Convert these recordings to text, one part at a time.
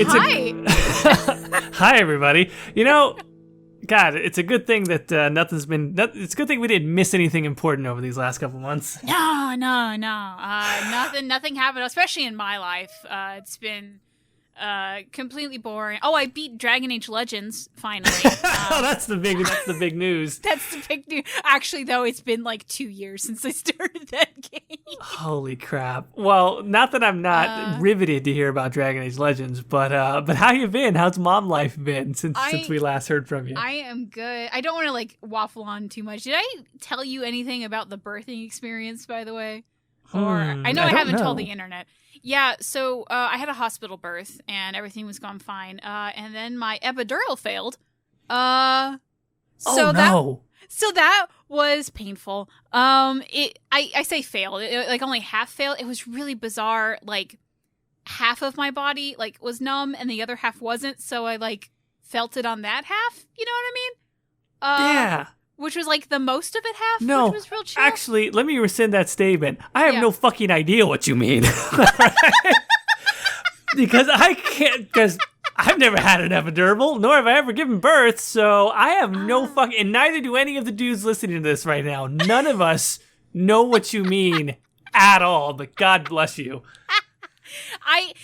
Hi. Hi, everybody. God, it's a good thing that it's a good thing we didn't miss anything important over these last couple months. No. Nothing happened, especially in my life. It's been completely boring. Oh, I beat Dragon Age Legends finally. That's the big news. That's the big news. Actually, though, it's been like 2 years since I started that game. Holy crap. Well, not that I'm not riveted to hear about Dragon Age Legends, but how you been? How's mom life been since we last heard from you? I am good. I don't want to waffle on too much. Did I tell you anything about the birthing experience, by the way? Or I haven't told the internet. Yeah, so I had a hospital birth and everything was gone fine. And then my epidural failed. So that was painful. I say failed. It, only half failed. It was really bizarre. Half of my body was numb and the other half wasn't. So I felt it on that half. You know what I mean? Yeah. Which was the most of it half. No, which was real chill. Actually, let me rescind that statement. I have no fucking idea what you mean. Because I've never had an epidural, nor have I ever given birth, so I have no fucking, and neither do any of the dudes listening to this right now. None of us know what you mean at all, but God bless you.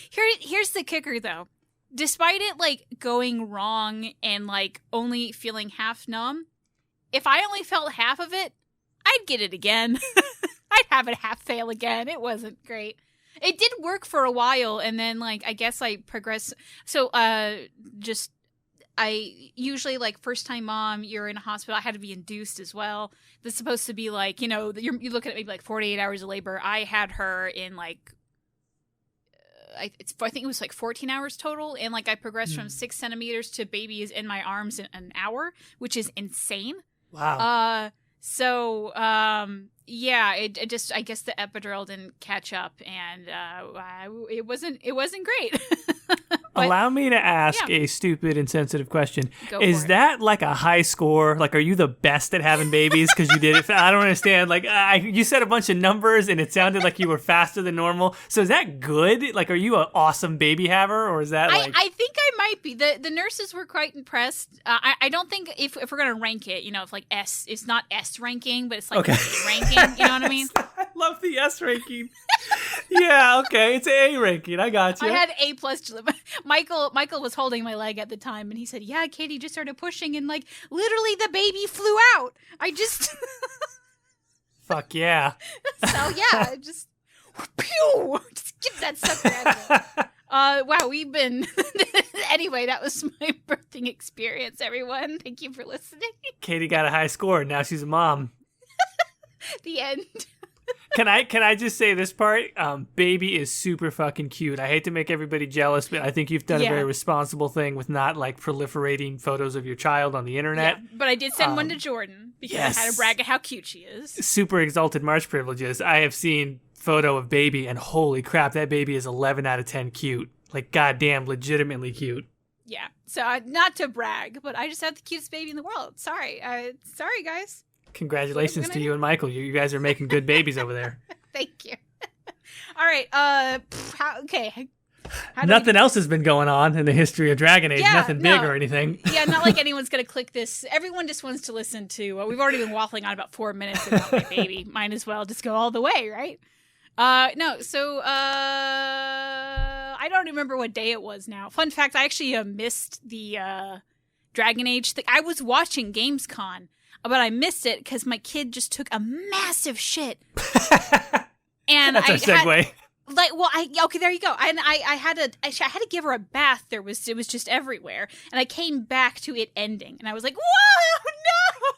Here's the kicker, though. Despite it, going wrong and, only feeling half numb, if I only felt half of it, I'd get it again. I'd have it half fail again. It wasn't great. It did work for a while, and then, I guess I progressed. So, I usually, first-time mom, you're in a hospital. I had to be induced as well. That's supposed to be, you're looking at maybe, 48 hours of labor. I had her in, I think it was 14 hours total, and I progressed from 6 centimeters to baby is in my arms in an hour, which is insane. Wow. Yeah, it just, I guess the epidural didn't catch up, and it wasn't great. But, allow me to ask a stupid, insensitive question. Is that a high score? Are you the best at having babies because you did it? I don't understand. You said a bunch of numbers and it sounded like you were faster than normal. So is that good? Are you an awesome baby haver, or is that I think I might be. The nurses were quite impressed. I don't think if we're going to rank it, if S, it's not S ranking, but it's A ranking. You know what I mean? I love the S ranking. Yeah, okay. It's A ranking. I got you. I had A+. Michael was holding my leg at the time, and he said, "Yeah, Katie just started pushing, and literally the baby flew out." I just fuck yeah. So yeah, just pew, just get that sucker out of it. Wow, we've been anyway. That was my birthing experience. Everyone, thank you for listening. Katie got a high score. Now she's a mom. The end. Can I just say this part? Baby is super fucking cute. I hate to make everybody jealous, but I think you've done a very responsible thing with not proliferating photos of your child on the internet. Yeah, but I did send one to Jordan because I had to brag at how cute she is. Super exalted March privileges. I have seen photo of baby, and holy crap, that baby is 11 out of 10 cute. Goddamn, legitimately cute. Yeah. So not to brag, but I just have the cutest baby in the world. Sorry, guys. Congratulations to you and Michael. You guys are making good babies over there. Thank you. All right. Okay. Nothing else has been going on in the history of Dragon Age. Nothing big or anything. Yeah, not like anyone's going to click this. Everyone just wants to listen to. We've already been waffling on about 4 minutes about my baby. Might as well just go all the way, right? No. So I don't remember what day it was now. Fun fact: I actually missed the Dragon Age thing. I was watching Gamescom. But I missed it because my kid just took a massive shit. And that's our segue. Okay, there you go. And I had to give her a bath. It was just everywhere. And I came back to it ending, and I was like, "Whoa, no!"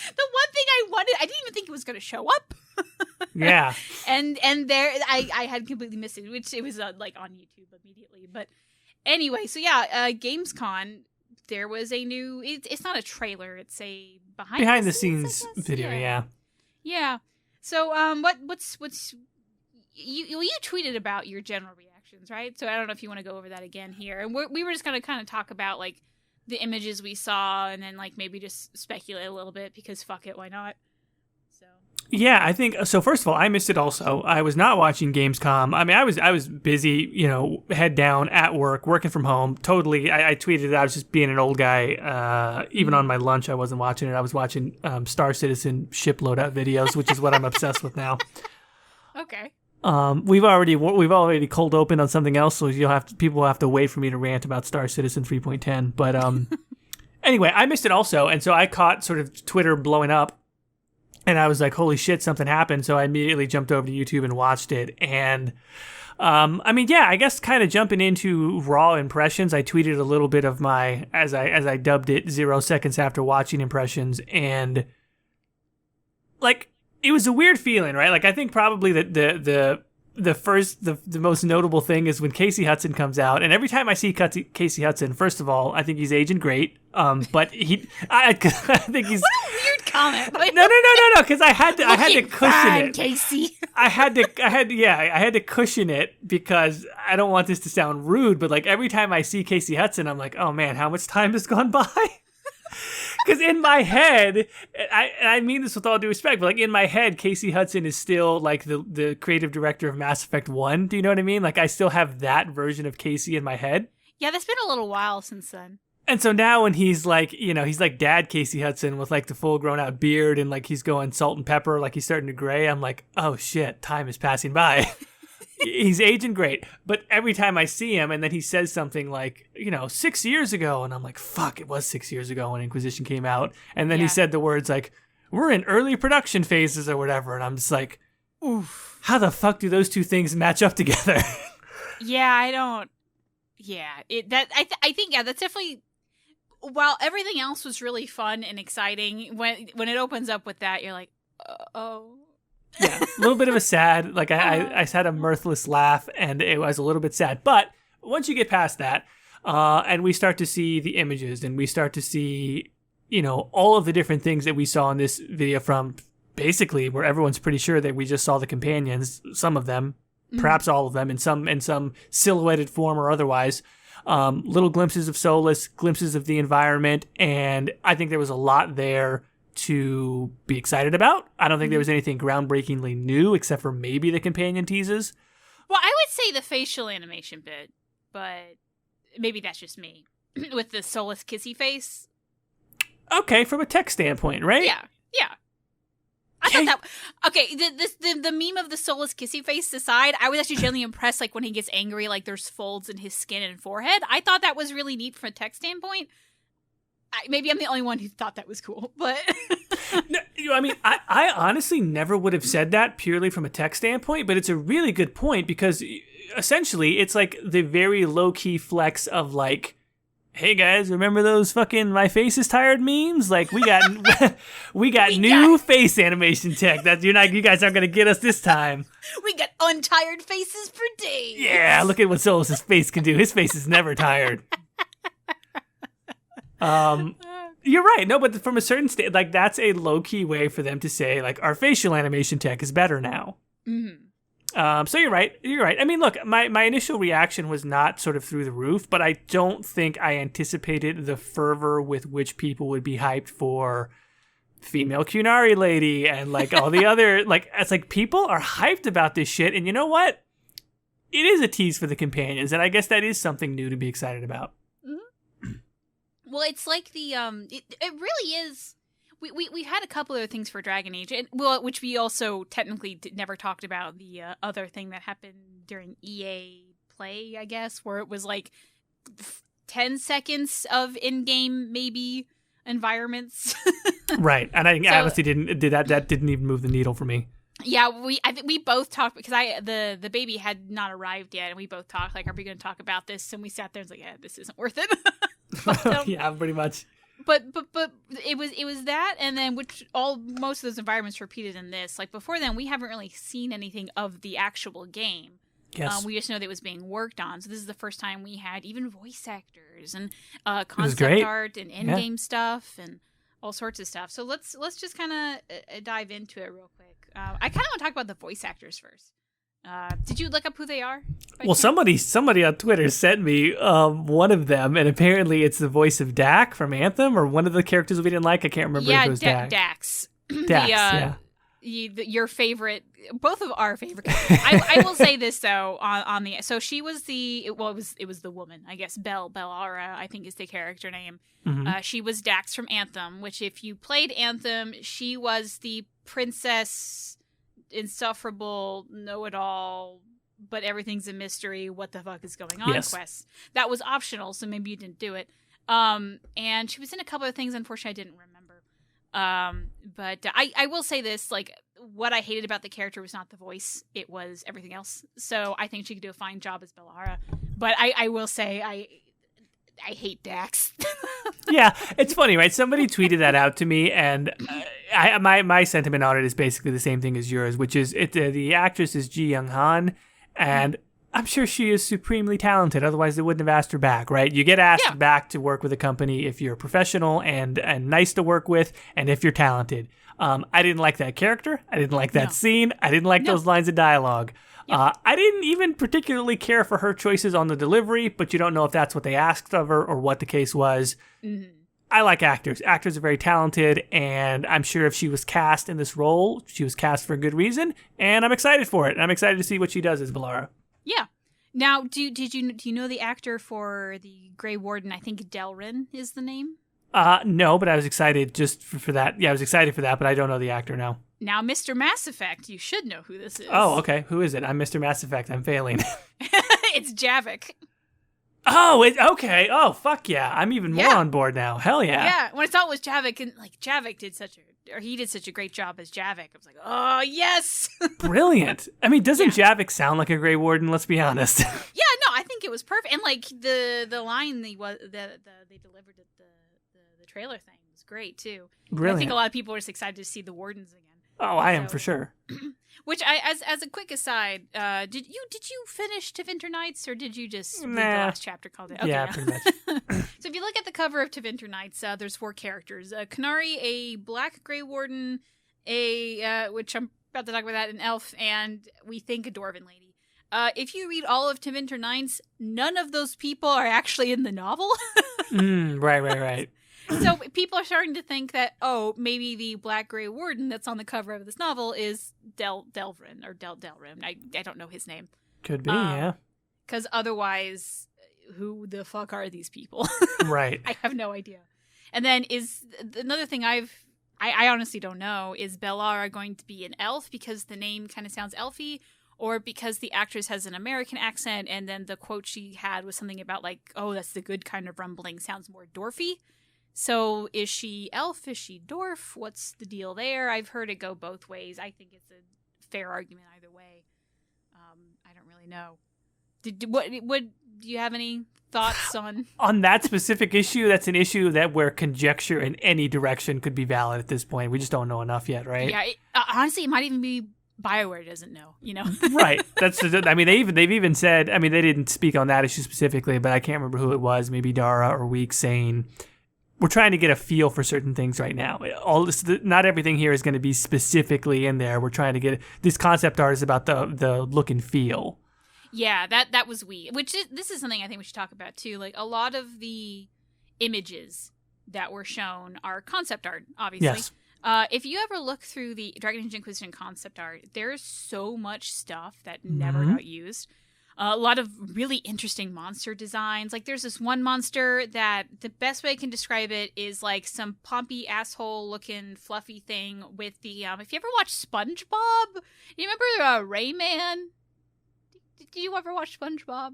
The one thing I wanted, I didn't even think it was going to show up. Yeah. And there, I had completely missed it, which it was on YouTube immediately. But anyway, so yeah, Gamescom. There was a new. It's not a trailer. It's a behind the scenes video. Yeah. So what's you tweeted about your general reactions, right? So I don't know if you want to go over that again here. And we were just gonna kind of talk about the images we saw, and then maybe just speculate a little bit because fuck it, why not? So Yeah, I think so. First of all, I missed it also. I was not watching Gamescom. I mean, I was busy, head down at work, working from home. Totally. I tweeted it. I was just being an old guy. Even on my lunch, I wasn't watching it. I was watching Star Citizen ship loadout videos, which is what I'm obsessed with now. Okay. We've already cold opened on something else, so people will have to wait for me to rant about Star Citizen 3.10. But anyway, I missed it also, and so I caught sort of Twitter blowing up. And I was like, holy shit, something happened. So I immediately jumped over to YouTube and watched it. And I guess kind of jumping into raw impressions, I tweeted a little bit of my, as I dubbed it, 0 seconds after watching impressions. And like, it was a weird feeling, right? Like, I think probably that the most notable thing is when Casey Hudson comes out, and every time I see Casey Hudson, first of all, I think he's aging great. But I think he's what a weird comment. No, because I had to cushion it. Casey. I had to cushion it because I don't want this to sound rude, but like every time I see Casey Hudson, I'm like, oh man, how much time has gone by? Because in my head, I mean this with all due respect, but like in my head, Casey Hudson is still like the creative director of Mass Effect 1. Do you know what I mean? Like I still have that version of Casey in my head. Yeah, that's been a little while since then. And so now when he's like, he's like dad Casey Hudson with like the full grown out beard and like he's going salt and pepper, like he's starting to gray, I'm like, oh shit, time is passing by. He's aging great, but every time I see him and then he says something like, 6 years ago, and I'm like, fuck, it was 6 years ago when Inquisition came out. And then he said the words like, we're in early production phases or whatever. And I'm just like, oof, how the fuck do those two things match up together? Yeah, I don't. Yeah, I think that's definitely. While everything else was really fun and exciting, when it opens up with that, you're like, oh. Yeah, a little bit of a sad, like I had a mirthless laugh and it was a little bit sad. But once you get past that, and we start to see the images and we start to see, all of the different things that we saw in this video from basically where everyone's pretty sure that we just saw the companions, some of them, perhaps all of them in some silhouetted form or otherwise. Little glimpses of Solus, glimpses of the environment, and I think there was a lot there to be excited about. I don't think there was anything groundbreakingly new except for maybe the companion teases. Well, I would say the facial animation bit, but maybe that's just me. With the Solus kissy face. Okay, from a tech standpoint, right? Yeah. I thought that. Okay, the meme of the Solus kissy face aside, I was actually genuinely impressed. Like when he gets angry, like there's folds in his skin and forehead. I thought that was really neat from a tech standpoint. Maybe I'm the only one who thought that was cool, but no, I mean, I honestly never would have said that purely from a tech standpoint, but it's a really good point because essentially it's like the very low key flex of like, hey guys, remember those fucking my face is tired memes? Like we got new face animation tech that you guys aren't gonna get us this time. We got untired faces for days. Yeah, look at what Solus's face can do. His face is never tired. You're right. No, but from a certain state, like that's a low key way for them to say like our facial animation tech is better now. Mm-hmm. So you're right. I mean, look, my initial reaction was not sort of through the roof, but I don't think I anticipated the fervor with which people would be hyped for female Qunari lady and like all the other like it's like people are hyped about this shit, and you know what? It is a tease for the companions, and I guess that is something new to be excited about. Well, it's like the it really is. We've had a couple other things for Dragon Age, which we also technically never talked about. The other thing that happened during EA Play, I guess, where it was like 10 seconds of in-game maybe environments. Right, and I honestly didn't even move the needle for me. Yeah, I think we both talked because the baby had not arrived yet, and we both talked like, are we going to talk about this? And we sat there and was like, yeah, this isn't worth it. But, yeah, pretty much. But it was that, and then most of those environments repeated in this. Like before then, we haven't really seen anything of the actual game. Yes. We just know that it was being worked on. So this is the first time we had even voice actors and concept art and in-game stuff and all sorts of stuff. So let's just kind of dive into it real quick. I kind of want to talk about the voice actors first. Did you look up who they are? Well, somebody on Twitter sent me one of them, and apparently it's the voice of Dak from Anthem, or one of the characters we didn't like. I can't remember if it was Dak. Dax. Dax, yeah. your favorite, both of our favorite characters. I will say this though on the so she was it was the woman, I guess. Bellara, I think is the character name. Mhm. She was Dax from Anthem, which if you played Anthem, she was the princess, insufferable, know-it-all, but everything's a mystery. What the fuck is going on? Yes. Quest that was optional, so maybe you didn't do it. And she was in a couple of things. Unfortunately, I didn't remember. But I will say this, like, what I hated about the character was not the voice, it was everything else. So I think she could do a fine job as Bellara. But I will say I hate Dax. Yeah, it's funny, right? Somebody tweeted that out to me, and my sentiment on it is basically the same thing as yours, which is the actress is Ji Young Han, and I'm sure she is supremely talented. Otherwise, they wouldn't have asked her back, right? You get asked back to work with a company if you're professional and nice to work with, and if you're talented. I didn't like that character. I didn't like that scene. I didn't like those lines of dialogue. I didn't even particularly care for her choices on the delivery, but you don't know if that's what they asked of her or what the case was. Mm-hmm. I like actors. Actors are very talented, and I'm sure if she was cast in this role, she was cast for a good reason, and I'm excited for it. And I'm excited to see what she does as Bellara. Yeah. Now, do you know the actor for the Grey Warden? I think Delrin is the name. No, but I was excited just for that. Yeah, I was excited for that, but I don't know the actor now. Now, Mr. Mass Effect, you should know who this is. Oh, okay. Who is it? I'm Mr. Mass Effect. I'm failing. It's Javik. Oh, okay. Oh, fuck yeah. I'm even more on board now. Hell yeah. Yeah, when I saw it was Javik, and like Javik did such a great job as Javik. I was like, oh yes. Brilliant. I mean, doesn't Javik sound like a Grey Warden? Let's be honest. Yeah, no, I think it was perfect, and like the line they delivered at the trailer thing was great too. Brilliant. I think a lot of people were just excited to see the Wardens again. Oh, I am for sure. Which as a quick aside, did you finish Tevinter Nights, or did you just read the last chapter called it? Okay, yeah, pretty much. So if you look at the cover of Tevinter Nights, there's 4 characters: Kanari, a black Grey Warden, which I'm about to talk about that, an elf, and we think a Dwarven lady. If you read all of Tevinter Nights, none of those people are actually in the novel. Right. So people are starting to think that, oh, maybe the Black Grey Warden that's on the cover of this novel is Delrin or Delrin. I don't know his name. Could be, yeah. Because otherwise, who the fuck are these people? Right. I have no idea. And then is another thing I honestly don't know, is Bellara going to be an elf because the name kind of sounds elfy, or because the actress has an American accent and then the quote she had was something about like, oh, that's the good kind of rumbling, sounds more dwarfy. So is she elf? Is she dwarf? What's the deal there? I've heard it go both ways. I think it's a fair argument either way. I don't really know. What do you have any thoughts on that specific issue? That's an issue that where conjecture in any direction could be valid at this point. We just don't know enough yet, right? Yeah, honestly, it might even be BioWare doesn't know, you know? Right. I mean, they've even said, I mean, they didn't speak on that issue specifically, but I can't remember who it was, maybe Dara or Week, saying we're trying to get a feel for certain things right now. Not everything here is going to be specifically in there. We're trying to get this concept art is about the look and feel. Yeah, that was this is something I think we should talk about too. Like, a lot of the images that were shown are concept art, obviously. Yes. If you ever look through the Dragon Age Inquisition concept art, there's so much stuff that never got used. A lot of really interesting monster designs. Like, there's this one monster that the best way I can describe it is like some pompy asshole looking fluffy thing with the if you ever watch SpongeBob, you remember Rayman? Did you ever watch SpongeBob?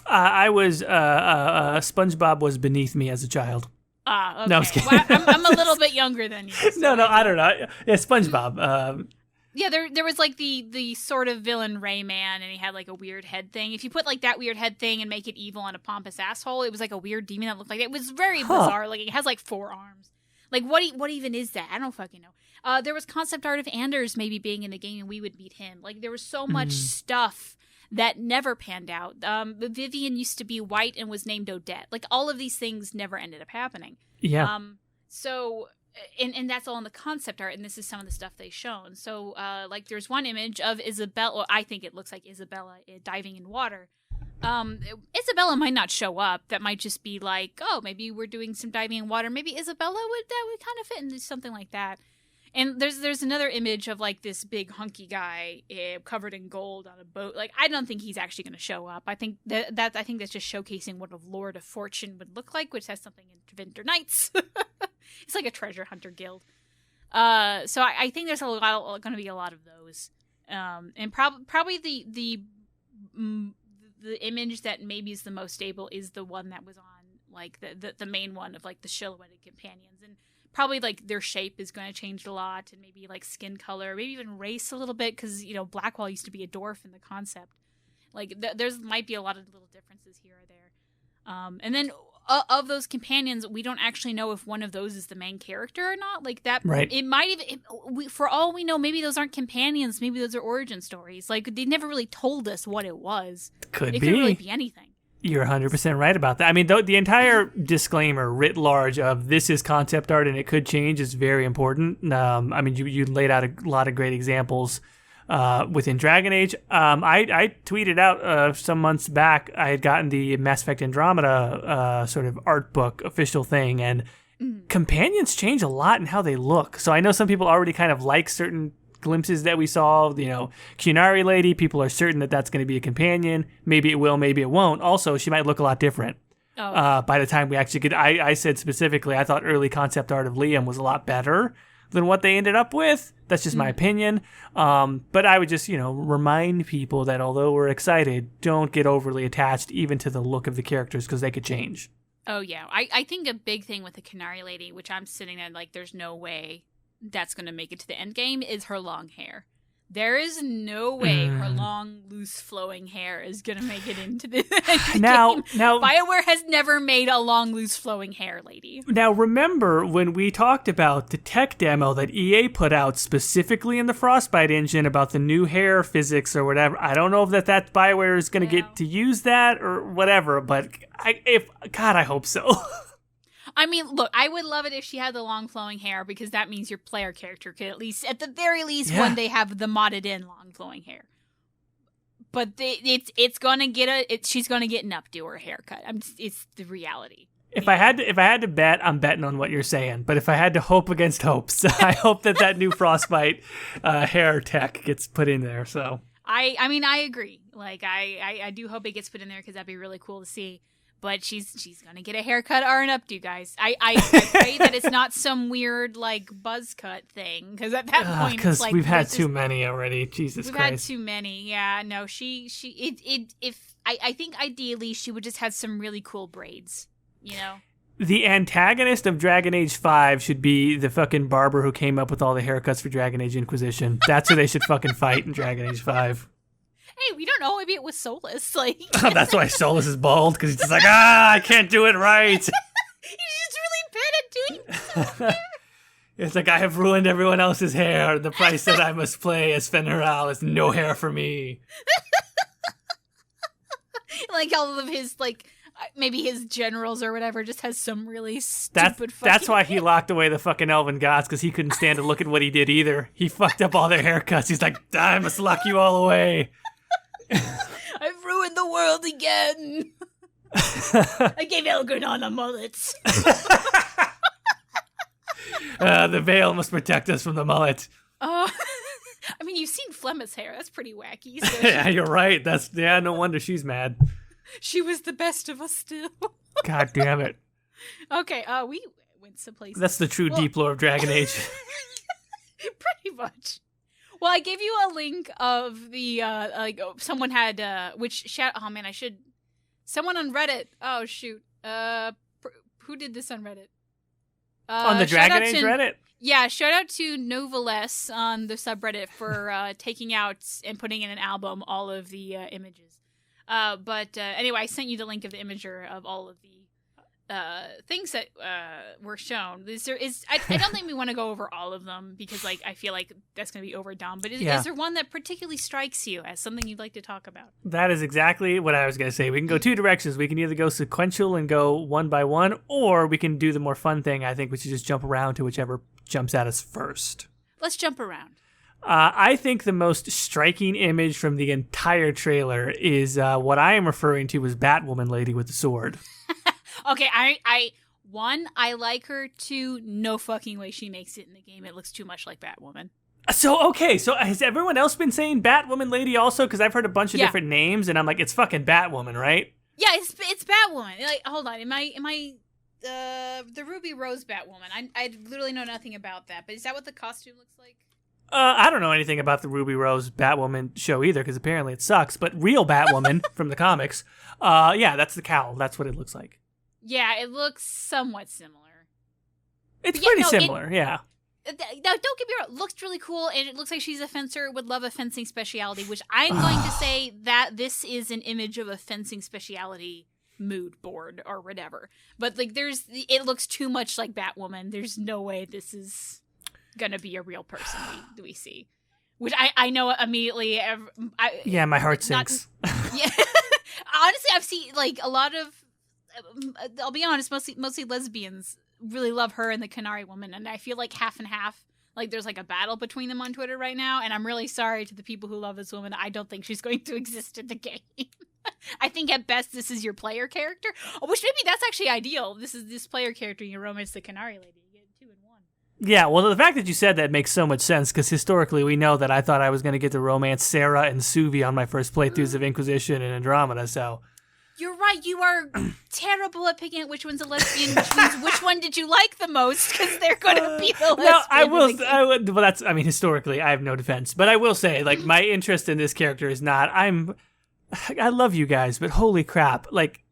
I was SpongeBob was beneath me as a child. Okay. No, I was kidding. Well, I'm a little bit younger than you. So No, I don't know. Yeah, SpongeBob. Yeah, there was like the sort of villain Rayman, and he had like a weird head thing. If you put like that weird head thing and make it evil and a pompous asshole, it was like a weird demon that looked like that. It was very bizarre. Like, it has like 4 arms. Like, what even is that? I don't fucking know. There was concept art of Anders maybe being in the game, and we would meet him. Like, there was so much stuff that never panned out. Vivian used to be white and was named Odette. Like, all of these things never ended up happening. Yeah. So, and that's all in the concept art, and this is some of the stuff they've shown. So, like, there's one image of Isabella, or I think it looks like Isabella diving in water. Isabella might not show up. That might just be like, oh, maybe we're doing some diving in water. Maybe Isabella would kind of fit into something like that. And there's another image of like this big hunky guy covered in gold on a boat. Like I don't think he's actually going to show up. I think I think that's just showcasing what a Lord of Fortune would look like, which has something in Winter Nights. It's like a treasure hunter guild. So I think there's going to be a lot of those. And probably the image that maybe is the most stable is the one that was on like the main one of like the silhouetted companions, and probably like their shape is going to change a lot, and maybe like skin color, maybe even race a little bit, because Blackwall used to be a dwarf in the concept. Like there's might be a lot of little differences here or there. And then of those companions, we don't actually know if one of those is the main character or not. Like that, right. It might even, for all we know, maybe those aren't companions. Maybe those are origin stories. Like they never really told us what it was. It could really be anything. You're 100% right about that. I mean, the entire disclaimer writ large of this is concept art and it could change is very important. I mean, you laid out a lot of great examples within Dragon Age. I tweeted out some months back, I had gotten the Mass Effect Andromeda sort of art book official thing, and companions change a lot in how they look. So I know some people already kind of like certain glimpses that we saw. Qunari lady, people are certain that that's going to be a companion. Maybe it will, maybe it won't. Also, she might look a lot different by the time we actually get. I said specifically, I thought early concept art of Liam was a lot better than what they ended up with. That's just my opinion. But I would just, remind people that although we're excited, don't get overly attached even to the look of the characters, because they could change. Oh, yeah. I think a big thing with the Qunari lady, which I'm sitting there like there's no way that's going to make it to the end game, is her long hair. There is no way her long, loose, flowing hair is going to make it into the game. Now, BioWare has never made a long, loose, flowing hair lady. Now, remember when we talked about the tech demo that EA put out specifically in the Frostbite engine about the new hair physics or whatever? I don't know if that BioWare is going to get to use that or whatever, but I hope so. I mean, look, I would love it if she had the long flowing hair, because that means your player character could at the very least, one day have the modded in long flowing hair. But she's gonna get an updo or haircut. It's the reality. If I had to bet, I'm betting on what you're saying. But if I had to hope against hopes, I hope that new Frostbite hair tech gets put in there. So I mean, I agree. Like I do hope it gets put in there, because that'd be really cool to see. But she's gonna get a haircut or an updo, guys. I pray that it's not some weird like buzz cut thing, because at that point, because like, we've had too many already. Jesus Christ, we've had too many. Yeah, no, I think ideally she would just have some really cool braids. The antagonist of Dragon Age 5 should be the fucking barber who came up with all the haircuts for Dragon Age Inquisition. That's who they should fucking fight in Dragon Age 5. Hey, we don't know. Maybe it was Solus. Like that's why Solus is bald, because he's just like, I can't do it right. He's just really bad at doing it. It's like, I have ruined everyone else's hair. The price that I must pay as Fenrir is no hair for me. Like all of his maybe his generals or whatever just has some really stupid That's why he locked away the fucking Elven Gods, because he couldn't stand to look at what he did either. He fucked up all their haircuts. He's like, I must lock you all away. I've ruined the world again. I gave Elgornon a mullet. The veil must protect us from the mullet. I mean, you've seen Flemeth's hair. That's pretty wacky. So yeah, you're right. No wonder she's mad. She was the best of us still. God damn it. Okay, we went someplace. That's the true deep lore of Dragon Age. Pretty much. Well, I gave you a link of the someone had someone on Reddit. Oh shoot. Who did this on Reddit? On the Dragon Age Reddit? Yeah, shout out to Novaless on the subreddit for taking out and putting in an album all of the images. But anyway, I sent you the link of the imager of all of the things that were shown. I don't think we want to go over all of them, because I feel like that's going to be overdone. But is there one that particularly strikes you as something you'd like to talk about? That is exactly what I was going to say. We can go two directions. We can either go sequential and go one by one, or we can do the more fun thing. I think we should just jump around to whichever jumps at us first. Let's jump around. I think the most striking image from the entire trailer is what I am referring to as Batwoman lady with the sword. Okay, I 1, I like her. 2, no fucking way she makes it in the game. It looks too much like Batwoman. So, okay, so has everyone else been saying Batwoman Lady also? Because I've heard a bunch of different names, and I'm like, it's fucking Batwoman, right? Yeah, it's Batwoman. Like, hold on, am I the Ruby Rose Batwoman? I literally know nothing about that, but is that what the costume looks like? I don't know anything about the Ruby Rose Batwoman show either, because apparently it sucks. But real Batwoman from the comics, yeah, that's the cowl. That's what it looks like. Yeah, it looks somewhat similar. It's pretty similar, yeah. Now, don't get me wrong, it looks really cool, and it looks like she's a fencer, would love a fencing speciality, which I'm going to say that this is an image of a fencing speciality mood board or whatever. But, like, it looks too much like Batwoman. There's no way this is gonna be a real person we see. Which I know immediately. Yeah, my heart sinks. Yeah. Honestly, I've seen, like, a lot of, I'll be honest, mostly lesbians really love her and the Canary Woman, and I feel like half and half. Like, there's like a battle between them on Twitter right now, and I'm really sorry to the people who love this woman. I don't think she's going to exist in the game. I think at best this is your player character, which maybe that's actually ideal. This is this player character, you romance the Canary Lady. You get 2 in 1. Yeah, well, the fact that you said that makes so much sense, because historically we know that I thought I was going to get to romance Sarah and Suvi on my first playthroughs of Inquisition and Andromeda, so... You're right. You are terrible at picking out which one's a lesbian, which means which one did you like the most, because they're going to be the lesbian. No, I would. Well, that's. I mean, historically, I have no defense, but I will say, like, my interest in this character is not. I love you guys, but holy crap, like,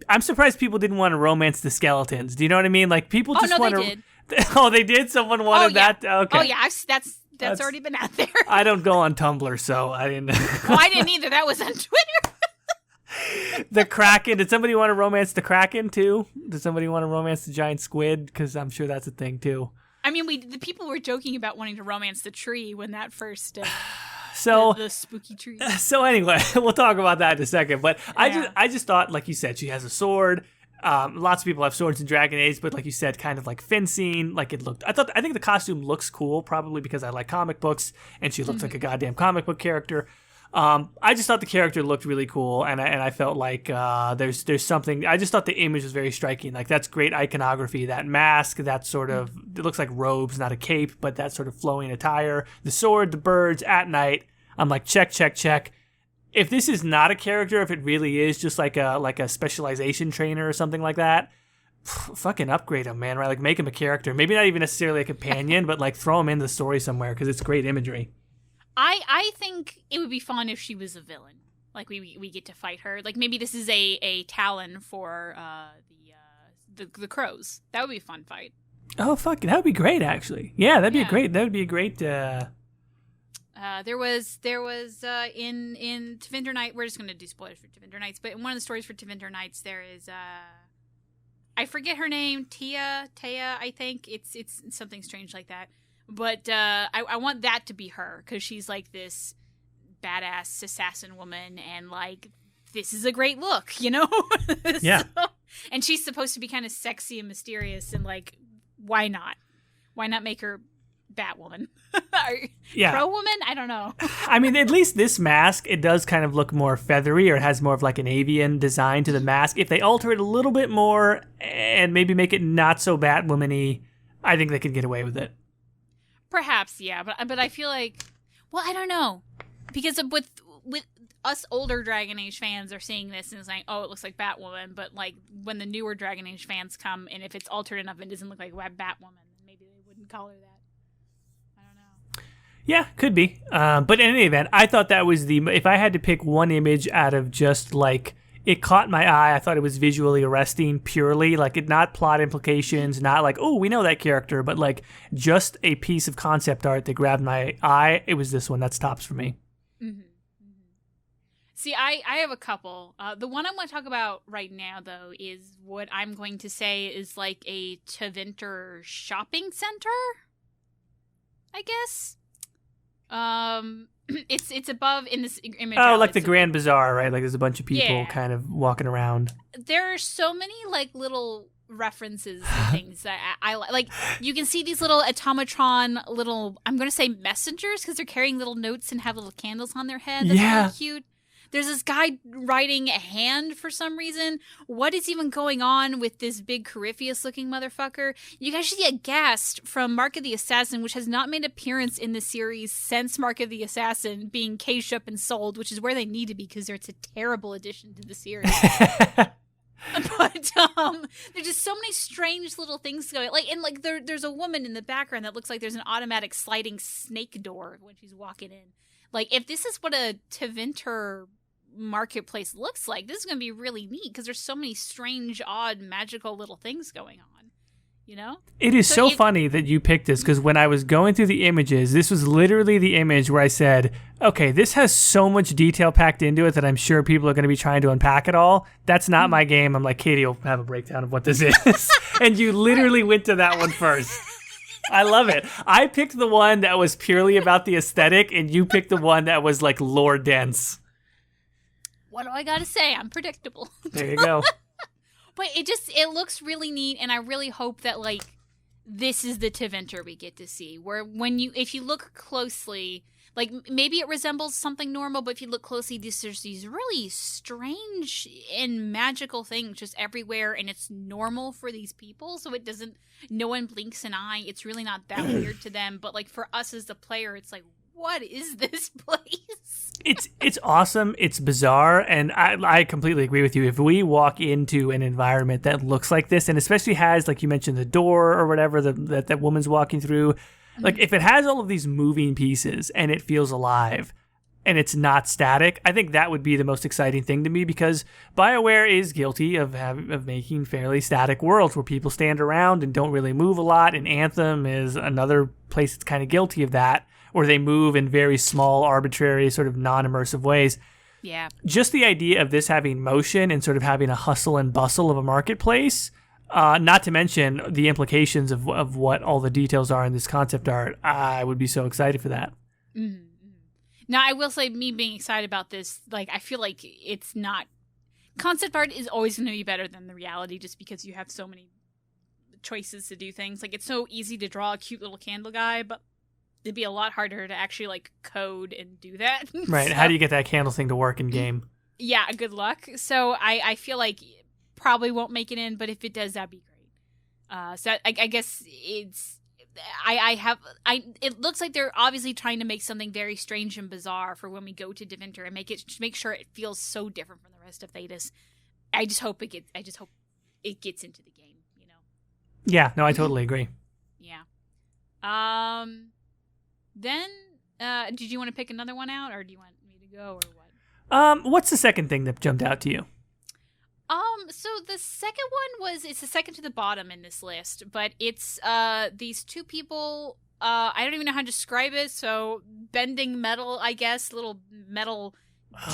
I'm surprised people didn't want to romance the skeletons. Do you know what I mean? Like, people just want to. Did. Oh, they did. Someone wanted that. Okay. Oh yeah, that's already been out there. I don't go on Tumblr, so I didn't. Oh, I didn't either. That was on Twitter. The Kraken. Did somebody want to romance the Kraken too? Did somebody want to romance the giant squid? Because I'm sure that's a thing too. I mean, the people were joking about wanting to romance the tree when that first. So the spooky tree. So anyway, we'll talk about that in a second. But yeah. I just thought, like you said, she has a sword. Lots of people have swords in Dragon Age, but like you said, kind of like fencing. Like it looked. I think the costume looks cool, probably because I like comic books, and she looks like a goddamn comic book character. I just thought the character looked really cool, and I felt like there's something. I just thought the image was very striking. Like, that's great iconography. That mask, that sort of, it looks like robes, not a cape, but that sort of flowing attire. The sword, the birds at night. I'm like, check, check, check. If this is not a character, if it really is just like a specialization trainer or something like that, fucking upgrade him, man. Right? Like, make him a character. Maybe not even necessarily a companion, but like throw him in the story somewhere, because it's great imagery. I think it would be fun if she was a villain. Like, we get to fight her. Like, maybe this is a Talon for the crows. That would be a fun fight. Oh, fuck, that would be great, actually. Yeah, that'd be a great. There was in Tevinter Night. We're just gonna do spoilers for Tevinter Nights, but in one of the stories for Tevinter Nights, there is I forget her name, Taya, I think it's something strange like that. But I want that to be her, because she's like this badass assassin woman, and like, this is a great look, you know? Yeah. So, and she's supposed to be kind of sexy and mysterious, and like, why not? Why not make her Batwoman? Yeah. Pro woman? I don't know. I mean, at least this mask, it does kind of look more feathery, or it has more of like an avian design to the mask. If they alter it a little bit more and maybe make it not so Batwoman-y, I think they could get away with it. Perhaps, yeah, but I feel like, well, I don't know, because with us older Dragon Age fans are seeing this and saying, oh, it looks like Batwoman, but like, when the newer Dragon Age fans come, and if it's altered enough and doesn't look like Batwoman, maybe they wouldn't call her that. I don't know. Yeah, could be. But in any event, I thought that was if I had to pick one image out of just like, it caught my eye. I thought it was visually arresting purely, like, it not plot implications, not like, oh, we know that character, but like just a piece of concept art that grabbed my eye. It was this one. That's tops for me. Mm-hmm. Mm-hmm. See, I have a couple. The one I want to talk about right now, though, is what I'm going to say is like a Tevinter shopping center, I guess. It's above in this image. Oh, like the Grand Bazaar, right? Like, there's a bunch of people kind of walking around. There are so many like little references to things that I like. You can see these little automatron little, I'm going to say messengers, because they're carrying little notes and have little candles on their head. That's really cute. There's this guy riding a hand for some reason. What is even going on with this big Corypheus-looking motherfucker? You guys should get Ghast from Mark of the Assassin, which has not made an appearance in the series since Mark of the Assassin being caged up and sold, which is where they need to be because it's a terrible addition to the series. But there's just so many strange little things going. There's a woman in the background that looks like there's an automatic sliding snake door when she's walking in. Like, if this is what a Tevinter marketplace looks like, this is going to be really neat because there's so many strange, odd, magical little things going on, you know? It is so funny that you picked this because when I was going through the images, this was literally the image where I said, okay, this has so much detail packed into it that I'm sure people are going to be trying to unpack it all. That's not my game. I'm like, Katie will have a breakdown of what this is. And you literally went to that one first. I love it. I picked the one that was purely about the aesthetic, and you picked the one that was like lore dense. What do I gotta say? I'm predictable. There you go. But it looks really neat, and I really hope that like this is the Tevinter we get to see. Where if you look closely, like maybe it resembles something normal, but if you look closely, there's these really strange and magical things just everywhere, and it's normal for these people, so no one blinks an eye. It's really not that weird to them, but like for us as the player, it's like, what is this place? It's awesome. It's bizarre, and I completely agree with you. If we walk into an environment that looks like this, and especially has, like you mentioned, the door or whatever that woman's walking through, like if it has all of these moving pieces and it feels alive and it's not static, I think that would be the most exciting thing to me because BioWare is guilty of making fairly static worlds where people stand around and don't really move a lot, and Anthem is another place that's kind of guilty of that, where they move in very small, arbitrary, sort of non-immersive ways. Yeah. Just the idea of this having motion and sort of having a hustle and bustle of a marketplace, not to mention the implications of what all the details are in this concept art, I would be so excited for that. Mm-hmm. Now, I will say, me being excited about this, like, I feel like it's not... Concept art is always going to be better than the reality just because you have so many choices to do things. Like, it's so easy to draw a cute little candle guy, but it'd be a lot harder to actually like code and do that. Right. So, how do you get that candle thing to work in game? Yeah, good luck. So I feel like probably won't make it in, but if it does, that'd be great. So I guess it's it looks like they're obviously trying to make something very strange and bizarre for when we go to Tevinter and make sure it feels so different from the rest of Thedas. I just hope it gets into the game, you know. Yeah, no, I totally agree. Yeah. Then, did you want to pick another one out, or do you want me to go, or what? What's the second thing that jumped out to you? So the second one it's the second to the bottom in this list, but it's, these two people, I don't even know how to describe it, so bending metal, I guess, little metal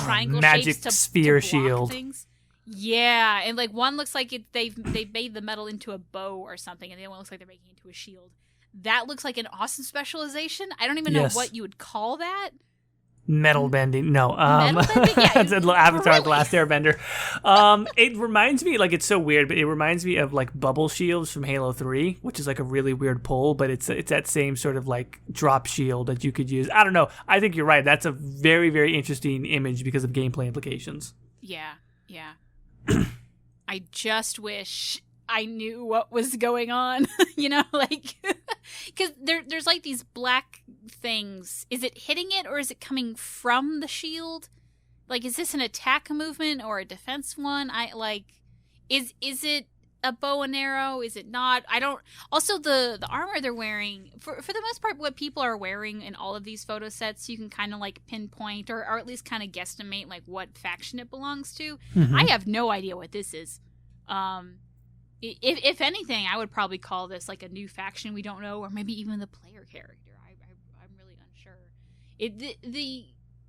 triangle magic shapes to sphere to block shield. Things. Yeah, and like one looks like they've made the metal into a bow or something, and the other one looks like they're making it into a shield. That looks like an awesome specialization. I don't even know what you would call that. Metal bending. No. Metal bending? Yeah, it's Avatar really? The Last Airbender. It reminds me, like, it's so weird, but it reminds me of like bubble shields from Halo 3, which is like a really weird pull, but it's that same sort of like drop shield that you could use. I don't know. I think you're right. That's a very, very interesting image because of gameplay implications. Yeah. I just wish I knew what was going on, you know, like, because there's like these black things. Is it hitting it or is it coming from the shield? Like, is this an attack movement or a defense one? Is it a bow and arrow? Is it not? I don't. Also, the armor they're wearing, for the most part, what people are wearing in all of these photo sets, you can kind of like pinpoint or at least kind of guesstimate like what faction it belongs to. Mm-hmm. I have no idea what this is. If anything, I would probably call this like a new faction we don't know, or maybe even the player character. I'm really unsure.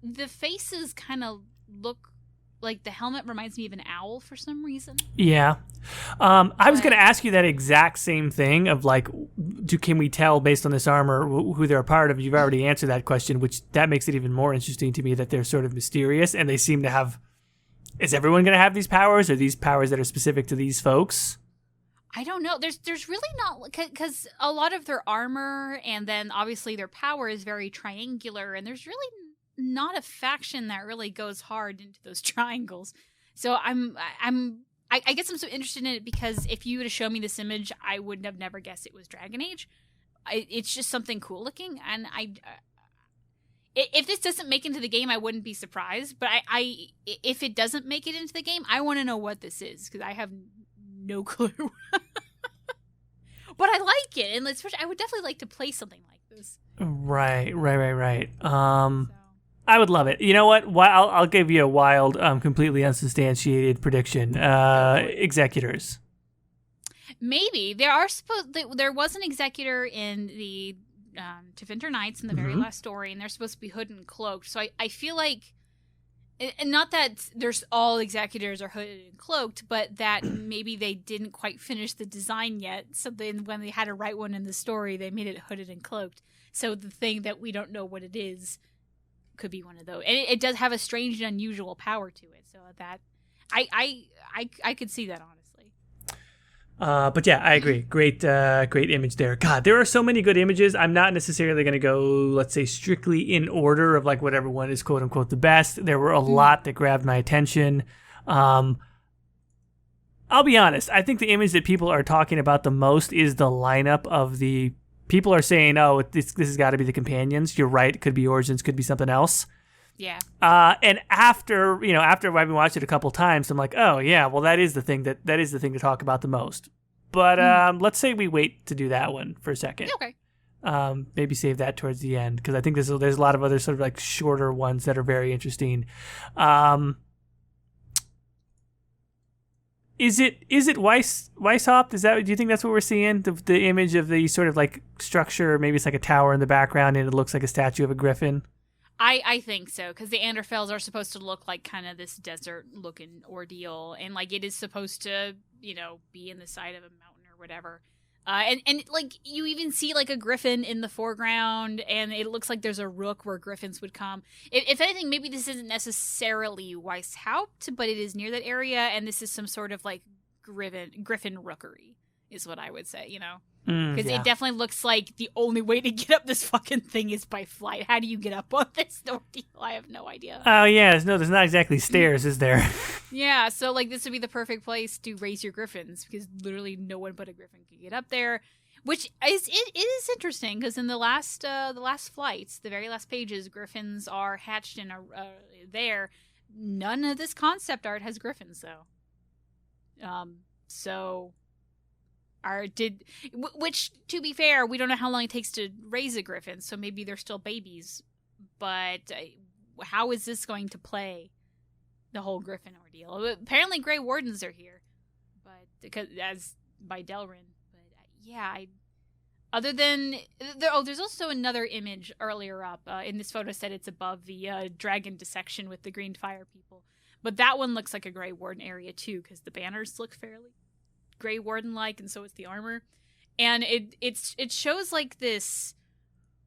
The faces kind of look like the helmet reminds me of an owl for some reason. Yeah. I was going to ask you that exact same thing of like, can we tell based on this armor who they're a part of? You've already answered that question, which that makes it even more interesting to me that they're sort of mysterious and they seem to have. Is everyone going to have these powers? Or these powers that are specific to these folks? I don't know. There's really not, because a lot of their armor and then obviously their power is very triangular, and there's really not a faction that really goes hard into those triangles. So I guess I'm so interested in it because if you would have shown me this image, I would have never guessed it was Dragon Age. It's just something cool looking, and if this doesn't make it into the game, I wouldn't be surprised. But if it doesn't make it into the game, I want to know what this is because I have no clue. But I like it, and especially I would definitely like to play something like this. Right. I would love it. You know what? I'll give you a wild, completely unsubstantiated prediction. Executors. Maybe there was an executor in the Tevinter Nights in the very last story, and they're supposed to be hooded and cloaked. So I feel like, and not that there's all executors are hooded and cloaked, but that maybe they didn't quite finish the design yet. So then when they had to write one in the story, they made it hooded and cloaked. So the thing that we don't know what it is could be one of those, and it does have a strange and unusual power to it. So that I could see that honestly. But yeah, I agree. Great image there. God, there are so many good images. I'm not necessarily going to go, let's say, strictly in order of like whatever one is quote unquote the best. There were a lot that grabbed my attention. I'll be honest. I think the image that people are talking about the most is the lineup of the people are saying, oh, this has got to be the companions. You're right. It could be Origins, could be something else. Yeah. And after I've been watching it a couple times, I'm like, oh yeah, well that is the thing to talk about the most. But let's say we wait to do that one for a second. Okay. Maybe save that towards the end because I think there's a lot of other sort of like shorter ones that are very interesting. Is it Weishaupt? Do you think that's what we're seeing? The image of the sort of like structure, maybe it's like a tower in the background and it looks like a statue of a griffin. I think so, because the Anderfels are supposed to look like kind of this desert-looking ordeal, and like it is supposed to, be in the side of a mountain or whatever. And like you even see like a griffin in the foreground, and it looks like there's a rook where griffins would come. If anything, maybe this isn't necessarily Weishaupt, but it is near that area, and this is some sort of like griffin rookery, is what I would say. Because it definitely looks like the only way to get up this fucking thing is by flight. How do you get up on this ordeal? I have no idea. Oh, yeah. There's not exactly stairs, is there? Yeah, so like this would be the perfect place to raise your griffins because literally no one but a griffin can get up there. Which it is interesting because in the last flights, the very last pages, griffins are hatched in there. None of this concept art has griffins though. Which, to be fair, we don't know how long it takes to raise a griffin, so maybe they're still babies. But how is this going to play the whole griffin ordeal? Apparently, Grey Wardens are here, but because as by Delrin. But other than there's also another image earlier up in this photo set. It's above the dragon dissection with the green fire people, but that one looks like a Grey Warden area too because the banners look fairly Grey Warden like, and so is the armor, and it shows like this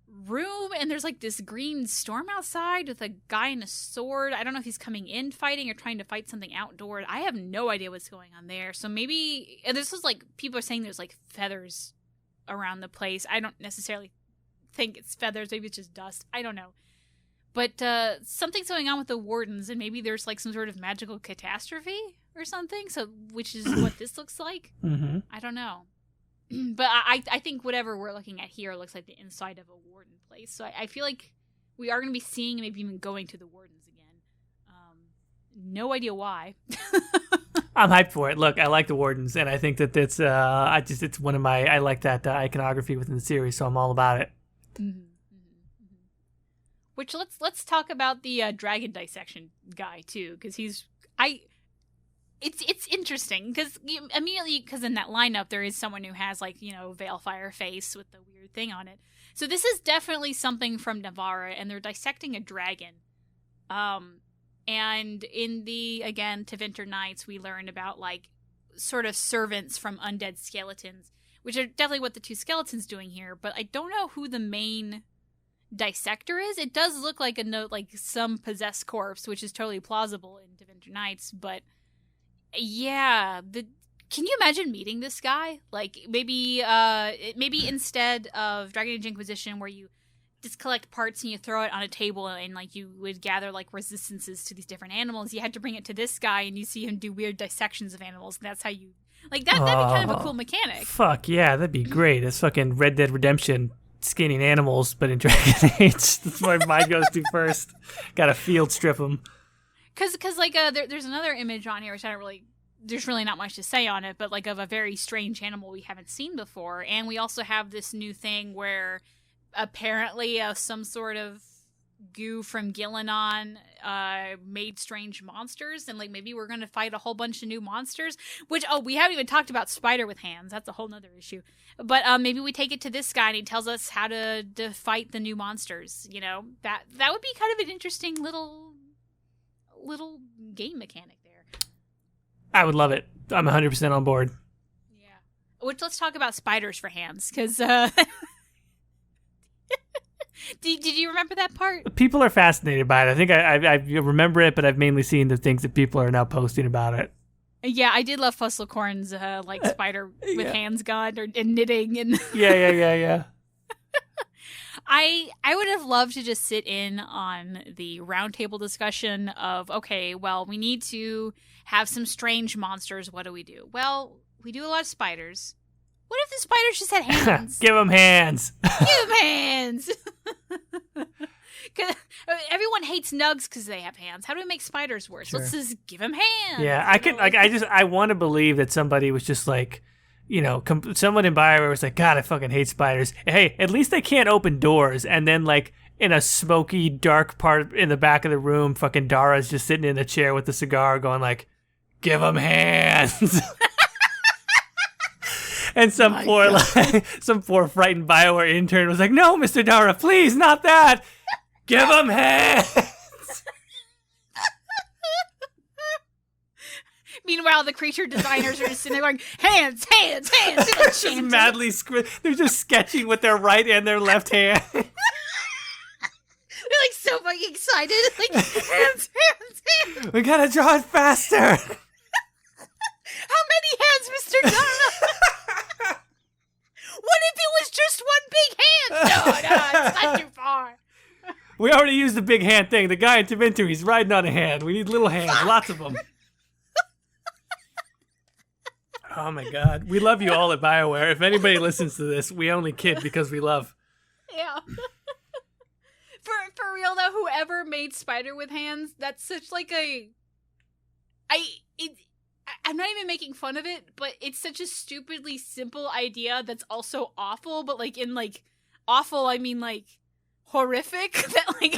room, and there's like this green storm outside with a guy in a sword. I don't know if he's coming in fighting or trying to fight something outdoors. I have no idea what's going on there. So maybe this was like people are saying there's like feathers around the place. I don't necessarily think it's feathers. Maybe it's just dust. I don't know. But something's going on with the Wardens, and maybe there's like some sort of magical catastrophe or something. So, which is what this looks like. Mm-hmm. I don't know. But I think whatever we're looking at here looks like the inside of a Warden place. So I feel like we are going to be seeing, maybe even going to the Wardens again. No idea why. I'm hyped for it. Look, I like the Wardens, and I think that it's it's one of my, I like that iconography within the series, so I'm all about it. Mm-hmm. Which let's talk about the dragon dissection guy too, because it's interesting because immediately because in that lineup there is someone who has like Veilfire face with the weird thing on it. So this is definitely something from Navarra, and they're dissecting a dragon. And in the Tevinter Nights, we learned about like sort of servants from undead skeletons, which are definitely what the two skeletons doing here. But I don't know who the main dissector is. It does look like some possessed corpse, which is totally plausible in Tevinter Nights, but yeah, can you imagine meeting this guy? Like maybe instead of Dragon Age Inquisition where you just collect parts and you throw it on a table and like you would gather like resistances to these different animals. You had to bring it to this guy and you see him do weird dissections of animals, and that's how you like that'd be kind of a cool mechanic. Fuck yeah, that'd be great. It's fucking Red Dead Redemption skinning animals, but in Dragon Age. That's where my mind goes to first. Gotta field strip them. Cause like there's another image on here which I don't really. There's really not much to say on it, but like of a very strange animal we haven't seen before, and we also have this new thing where apparently some sort of goo from Gillenon made strange monsters, and like maybe we're gonna fight a whole bunch of new monsters, which we haven't even talked about spider with hands. That's a whole nother issue, but maybe we take it to this guy and he tells us how to fight the new monsters. You know, that would be kind of an interesting little game mechanic there. I would love it. I'm 100% on board. Yeah. Which, let's talk about spiders for hands, because did you remember that part? People are fascinated by it. I think I remember it, but I've mainly seen the things that people are now posting about it. Yeah, I did love Fusselcorn's like spider with hands gun and knitting and Yeah. I would have loved to just sit in on the roundtable discussion of, okay, well, we need to have some strange monsters. What do we do? Well, we do a lot of spiders. What if the spiders just had hands? Give them hands. Give them hands. Cause everyone hates nugs because they have hands. How do we make spiders worse? Sure. Let's just give them hands. Yeah, I can. Like, I want to believe that somebody was just like, you know, someone in BioWare was like, God, I fucking hate spiders. Hey, at least they can't open doors. And then, like, in a smoky, dark part in the back of the room, fucking Dara's just sitting in a chair with a cigar going like, give them hands. And some poor frightened BioWare intern was like, no, Mr. Dara, please, not that. Give them hands. Meanwhile, the creature designers are just sitting there going, hands, hands, hands. And Just madly they're just sketching with their right and their left hand. They're like so fucking excited. Like, hands, hands, hands. We gotta draw it faster. How many hands, Mr. Dara? What if it was just one big hand? No, it's not too far. We already used the big hand thing. The guy in Tevinter, he's riding on a hand. We need little hands, lots of them. Oh my God. We love you all at BioWare. If anybody listens to this, we only kid because we love. Yeah. For real though, whoever made Spider with hands, that's such like I'm not even making fun of it, but it's such a stupidly simple idea that's also awful, but like in like awful I mean like horrific that like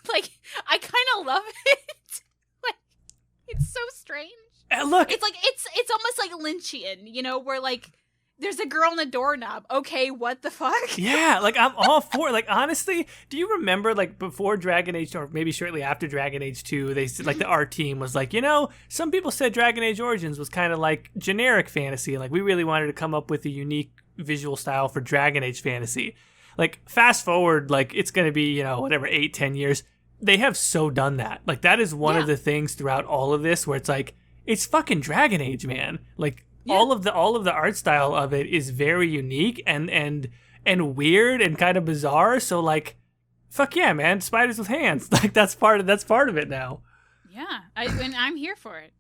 like I kind of love it. Like it's so strange. Look, It's like it's almost like Lynchian, you know, where like there's a girl on a doorknob. Okay, what the fuck? yeah, like I'm all for it. Like honestly, do you remember like before Dragon Age or maybe shortly after Dragon Age 2, they said like the art team was like, you know, some people said Dragon Age Origins was kind of like generic fantasy, and like we really wanted to come up with a unique visual style for Dragon Age fantasy. Like fast forward, like it's gonna be, you know, whatever 8-10 years. They have so done that. Like that is one of the things throughout all of this where it's like it's fucking Dragon Age, man. Like all of the art style of it is very unique and weird and kind of bizarre. So like, fuck yeah, man, spiders with hands. Like that's part of it now. Yeah, and I'm here for it.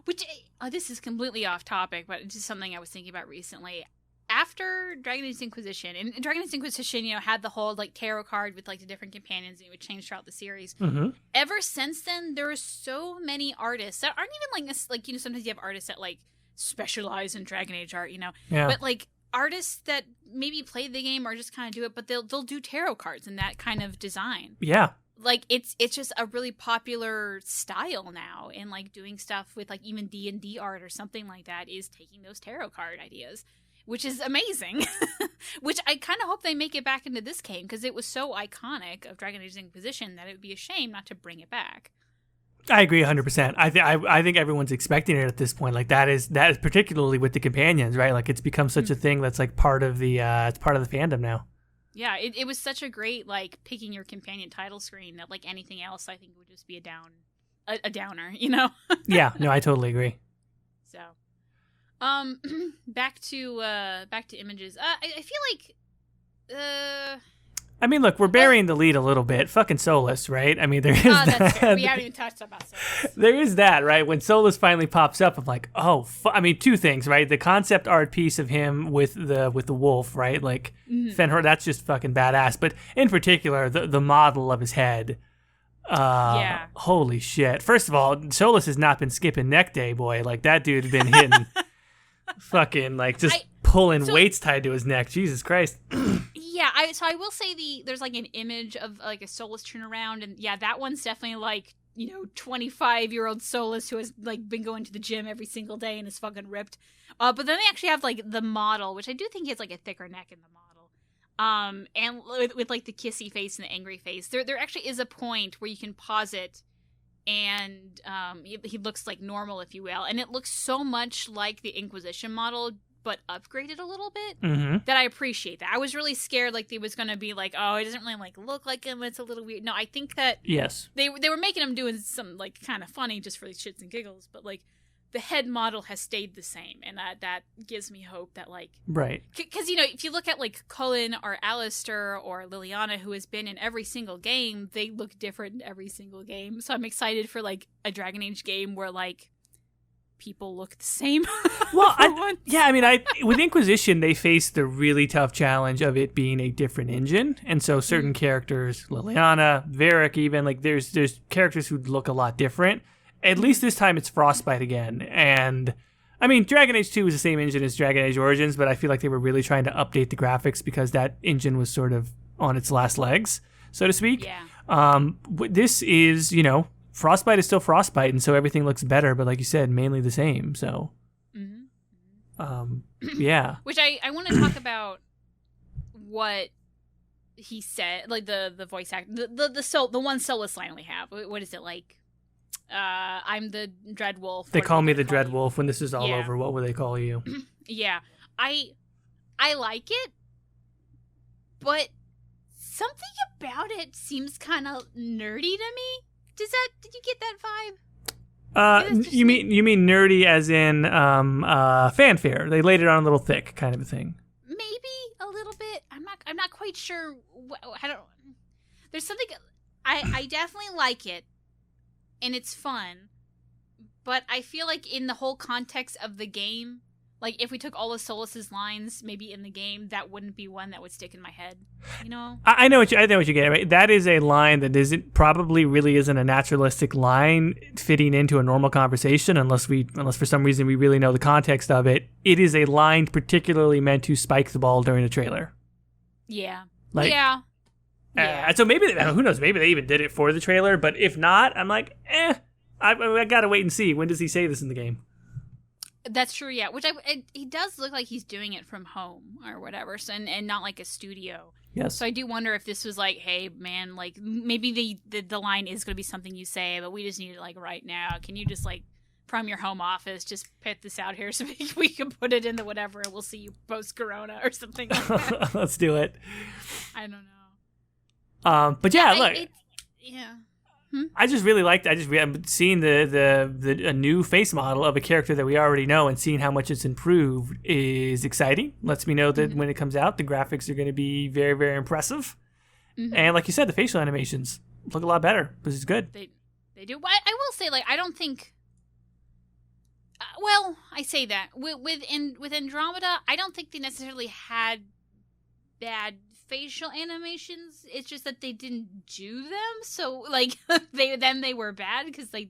Which this is completely off topic, but it's just something I was thinking about recently. After Dragon Age Inquisition, and Dragon Age Inquisition, you know, had the whole like tarot card with like the different companions, and it would change throughout the series. Mm-hmm. Ever since then, there are so many artists that aren't even like this. Like, you know, sometimes you have artists that like specialize in Dragon Age art, you know, but like artists that maybe play the game or just kind of do it, but they'll do tarot cards and that kind of design. Yeah. Like it's just a really popular style now, and like doing stuff with like even D&D art or something like that is taking those tarot card ideas, which is amazing. Which I kind of hope they make it back into this game because it was so iconic of Dragon Age Inquisition that it would be a shame not to bring it back. I agree 100%. I think everyone's expecting it at this point. Like that is particularly with the companions, right? Like it's become such a thing that's like part of the it's part of the fandom now. Yeah, it was such a great like picking your companion title screen that like anything else I think would just be a downer, you know? Yeah, no, I totally agree. So, back to images. I feel like I mean, look, we're burying the lead a little bit. Fucking Solus, right? I mean, there is that's fair. that. We haven't even touched about Solus. There is that, right? When Solus finally pops up, I'm like, oh, I mean, two things, right? The concept art piece of him with the wolf, right? Like Fenrir, that's just fucking badass. But in particular, the model of his head. Yeah. Holy shit! First of all, Solus has not been skipping neck day, boy. Like that dude had been hitting, fucking like just pulling weights tied to his neck. Jesus Christ. Yeah, so I will say there's like an image of like a Solus turnaround, and yeah, that one's definitely like, 25-year-old Solus who has like been going to the gym every single day and is fucking ripped. But then they actually have like the model, which I do think has like a thicker neck in the model. And with like the kissy face and the angry face, there actually is a point where you can pause it, and he looks like normal, if you will, and it looks so much like the Inquisition model, but upgraded a little bit, that I appreciate that. I was really scared like they was going to be like, oh, it doesn't really like look like him, it's a little weird. No, I think that yes, they were making him doing some like kind of funny just for the shits and giggles, but like the head model has stayed the same, and that gives me hope that like, right, because if you look at like Cullen or Alistair or Liliana, who has been in every single game, they look different in every single game. So I'm excited for like a Dragon Age game where like people look the same. Well, I mean, with Inquisition, they faced the really tough challenge of it being a different engine, and so certain characters, Liliana, Varric, even like there's characters who look a lot different. At least this time it's Frostbite again, and I mean, Dragon Age 2 was the same engine as Dragon Age Origins, but I feel like they were really trying to update the graphics because that engine was sort of on its last legs, so to speak. Yeah. This is, Frostbite is still Frostbite, and so everything looks better, but like you said, mainly the same. So, yeah. Which I want to talk about what he said, like the voice act, the one Solus line we have. What is it like? I'm the Dread Wolf. They call me the Dread Wolf. When this is all over, what will they call you? Yeah, I like it, but something about it seems kind of nerdy to me. Did you get that vibe? You mean nerdy as in fanfare? They laid it on a little thick, kind of a thing. Maybe a little bit. I'm not quite sure. There's something. I definitely like it, and it's fun, but I feel like in the whole context of the game, like if we took all of Solus's lines maybe in the game, that wouldn't be one that would stick in my head. I know what you get, right? That is a line that probably really isn't a naturalistic line fitting into a normal conversation unless for some reason we really know the context of it. It is a line particularly meant to spike the ball during a trailer. Yeah. Yeah. So maybe who knows? Maybe they even did it for the trailer. But if not, I'm like, I gotta wait and see. When does he say this in the game? That's true, yeah. Which he does look like he's doing it from home or whatever, so, and not like a studio. Yes. So I do wonder if this was like, hey, man, like maybe the line is going to be something you say, but we just need it like right now. Can you just like from your home office just put this out here so we can put it in the whatever, and we'll see you post Corona or something like that. Let's do it. I don't know. But yeah, look. Yeah. I just really liked it. I'm seeing a new face model of a character that we already know, and seeing how much it's improved is exciting. Lets me know that when it comes out, the graphics are going to be very, very impressive. And like you said, the facial animations look a lot better, which is good. They do. I will say, like, I don't think. Well, I say that with Andromeda, I don't think they necessarily had bad facial animations. It's just that they didn't do them, so like they were bad because they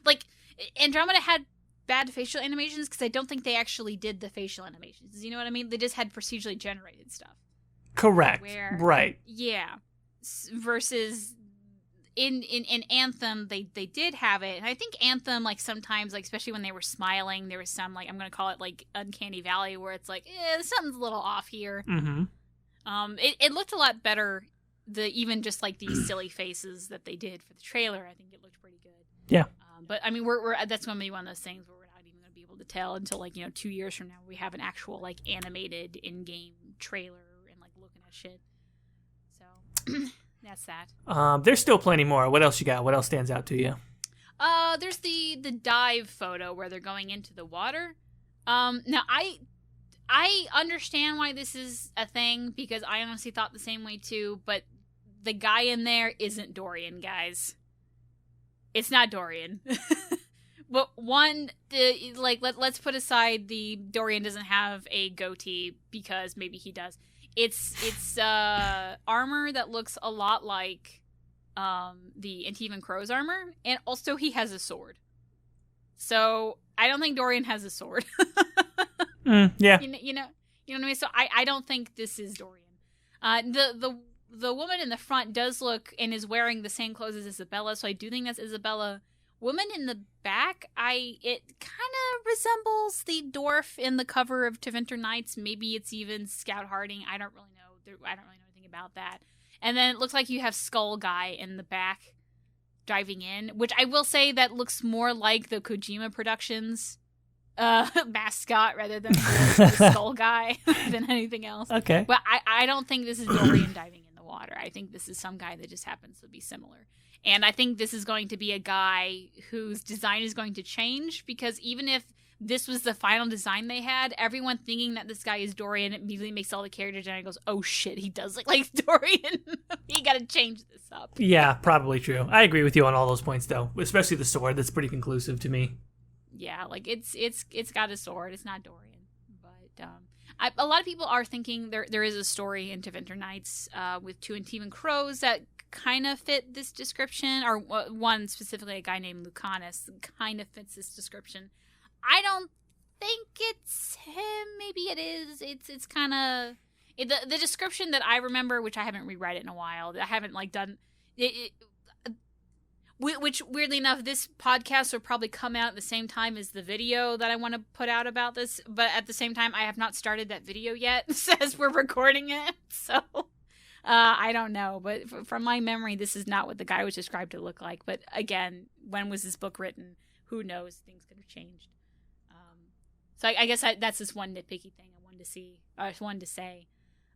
like Andromeda had bad facial animations because I don't think they actually did the facial animations. You know what I mean? They just had procedurally generated stuff. Correct. Right. Yeah. Versus in Anthem, they did have it, and I think Anthem, like sometimes, like especially when they were smiling, there was some like I'm gonna call it like uncanny valley where it's like something's a little off here. It looked a lot better. Even just like these silly faces that they did for the trailer, I think it looked pretty good. Yeah. But I mean, we're that's going to be one of those things where we're not even going to be able to tell until like 2 years from now we have an actual like animated in-game trailer and like looking at shit. So that's that. There's still plenty more. What else you got? What else stands out to you? There's the dive photo where they're going into the water. Now I understand why this is a thing, because I honestly thought the same way too, but the guy in there isn't Dorian, guys. It's not Dorian. But one, let's put aside the Dorian doesn't have a goatee, because maybe he does. It's armor that looks a lot like the Antivan Crow's armor, and also he has a sword. So I don't think Dorian has a sword. Yeah. You know what I mean? So I don't think this is Dorian. The woman in the front does look and is wearing the same clothes as Isabella, so I do think that's Isabella. Woman in the back, it kind of resembles the dwarf in the cover of Tevinter Nights. Maybe it's even Scout Harding. I don't really know. I don't really know anything about that. And then it looks like you have Skull Guy in the back diving in, which I will say that looks more like the Kojima Productions mascot rather than the Skull Guy than anything else. Okay. But I don't think this is Dorian diving in the water. I think this is some guy that just happens to be similar. And I think this is going to be a guy whose design is going to change, because even if this was the final design they had, everyone thinking that this guy is Dorian immediately makes all the character design goes, oh shit, he does look like Dorian. We gotta change this up. Yeah, probably true. I agree with you on all those points, though, especially the sword. That's pretty conclusive to me. Yeah, like it's got a sword. It's not Dorian. But a lot of people are thinking there is a story in Tevinter Nights with two Antivan Crows that kind of fit this description, or one specifically, a guy named Lucanus, kind of fits this description. I don't think it's him. Maybe it is. It's kind of the description that I remember, which I haven't reread it in a while. I haven't done it. Which, weirdly enough, this podcast will probably come out at the same time as the video that I want to put out about this. But at the same time, I have not started that video yet as we're recording it. So I don't know. But from my memory, this is not what the guy was described to look like. But again, when was this book written? Who knows? Things could have changed. So I guess that's just one nitpicky thing I wanted to say.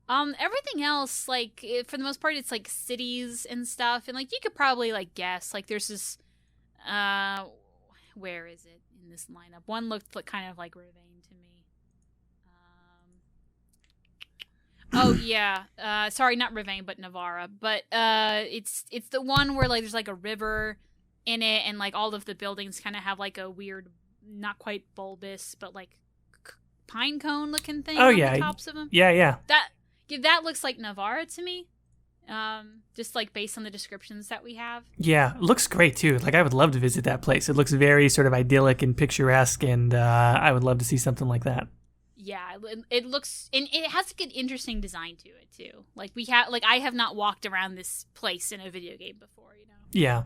Everything else, for the most part, it's cities and stuff, and you could probably guess. There's this, where is it in this lineup? One looked kind of like Ravane to me. Oh yeah, sorry, not Ravane, but Navarra. But it's the one where there's a river in it, and all of the buildings kind of have a weird, not quite bulbous, but pine cone looking thing on the tops of them. Yeah. That looks like Navarra to me. Just based on the descriptions that we have. Yeah, it looks great too. I would love to visit that place. It looks very sort of idyllic and picturesque, and I would love to see something like that. Yeah, it looks, and it has an interesting design to it too. I have not walked around this place in a video game before, Yeah.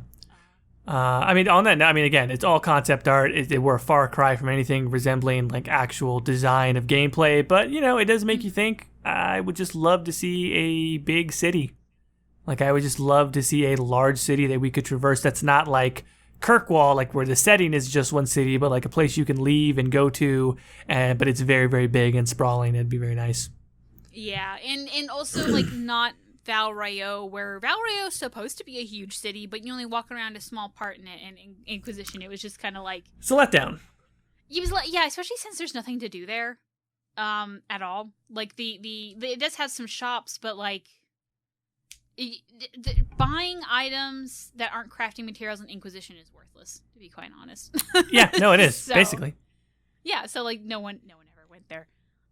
On that note, again, it's all concept art. We're a far cry from anything resembling actual design of gameplay, but it does make you think. I would just love to see a big city. I would just love to see a large city that we could traverse. That's not like Kirkwall, where the setting is just one city, but a place you can leave and go to, but it's very, very big and sprawling. It'd be very nice. Yeah, and also not Val Rayo, where Val Rayo is supposed to be a huge city, but you only walk around a small part in it, and in Inquisition it was just kind of it's a letdown. Yeah, especially since there's nothing to do there at all. It does have some shops, but buying items that aren't crafting materials in Inquisition is worthless, to be quite honest. Yeah, no, it is. Basically. Yeah, so no one ever went there.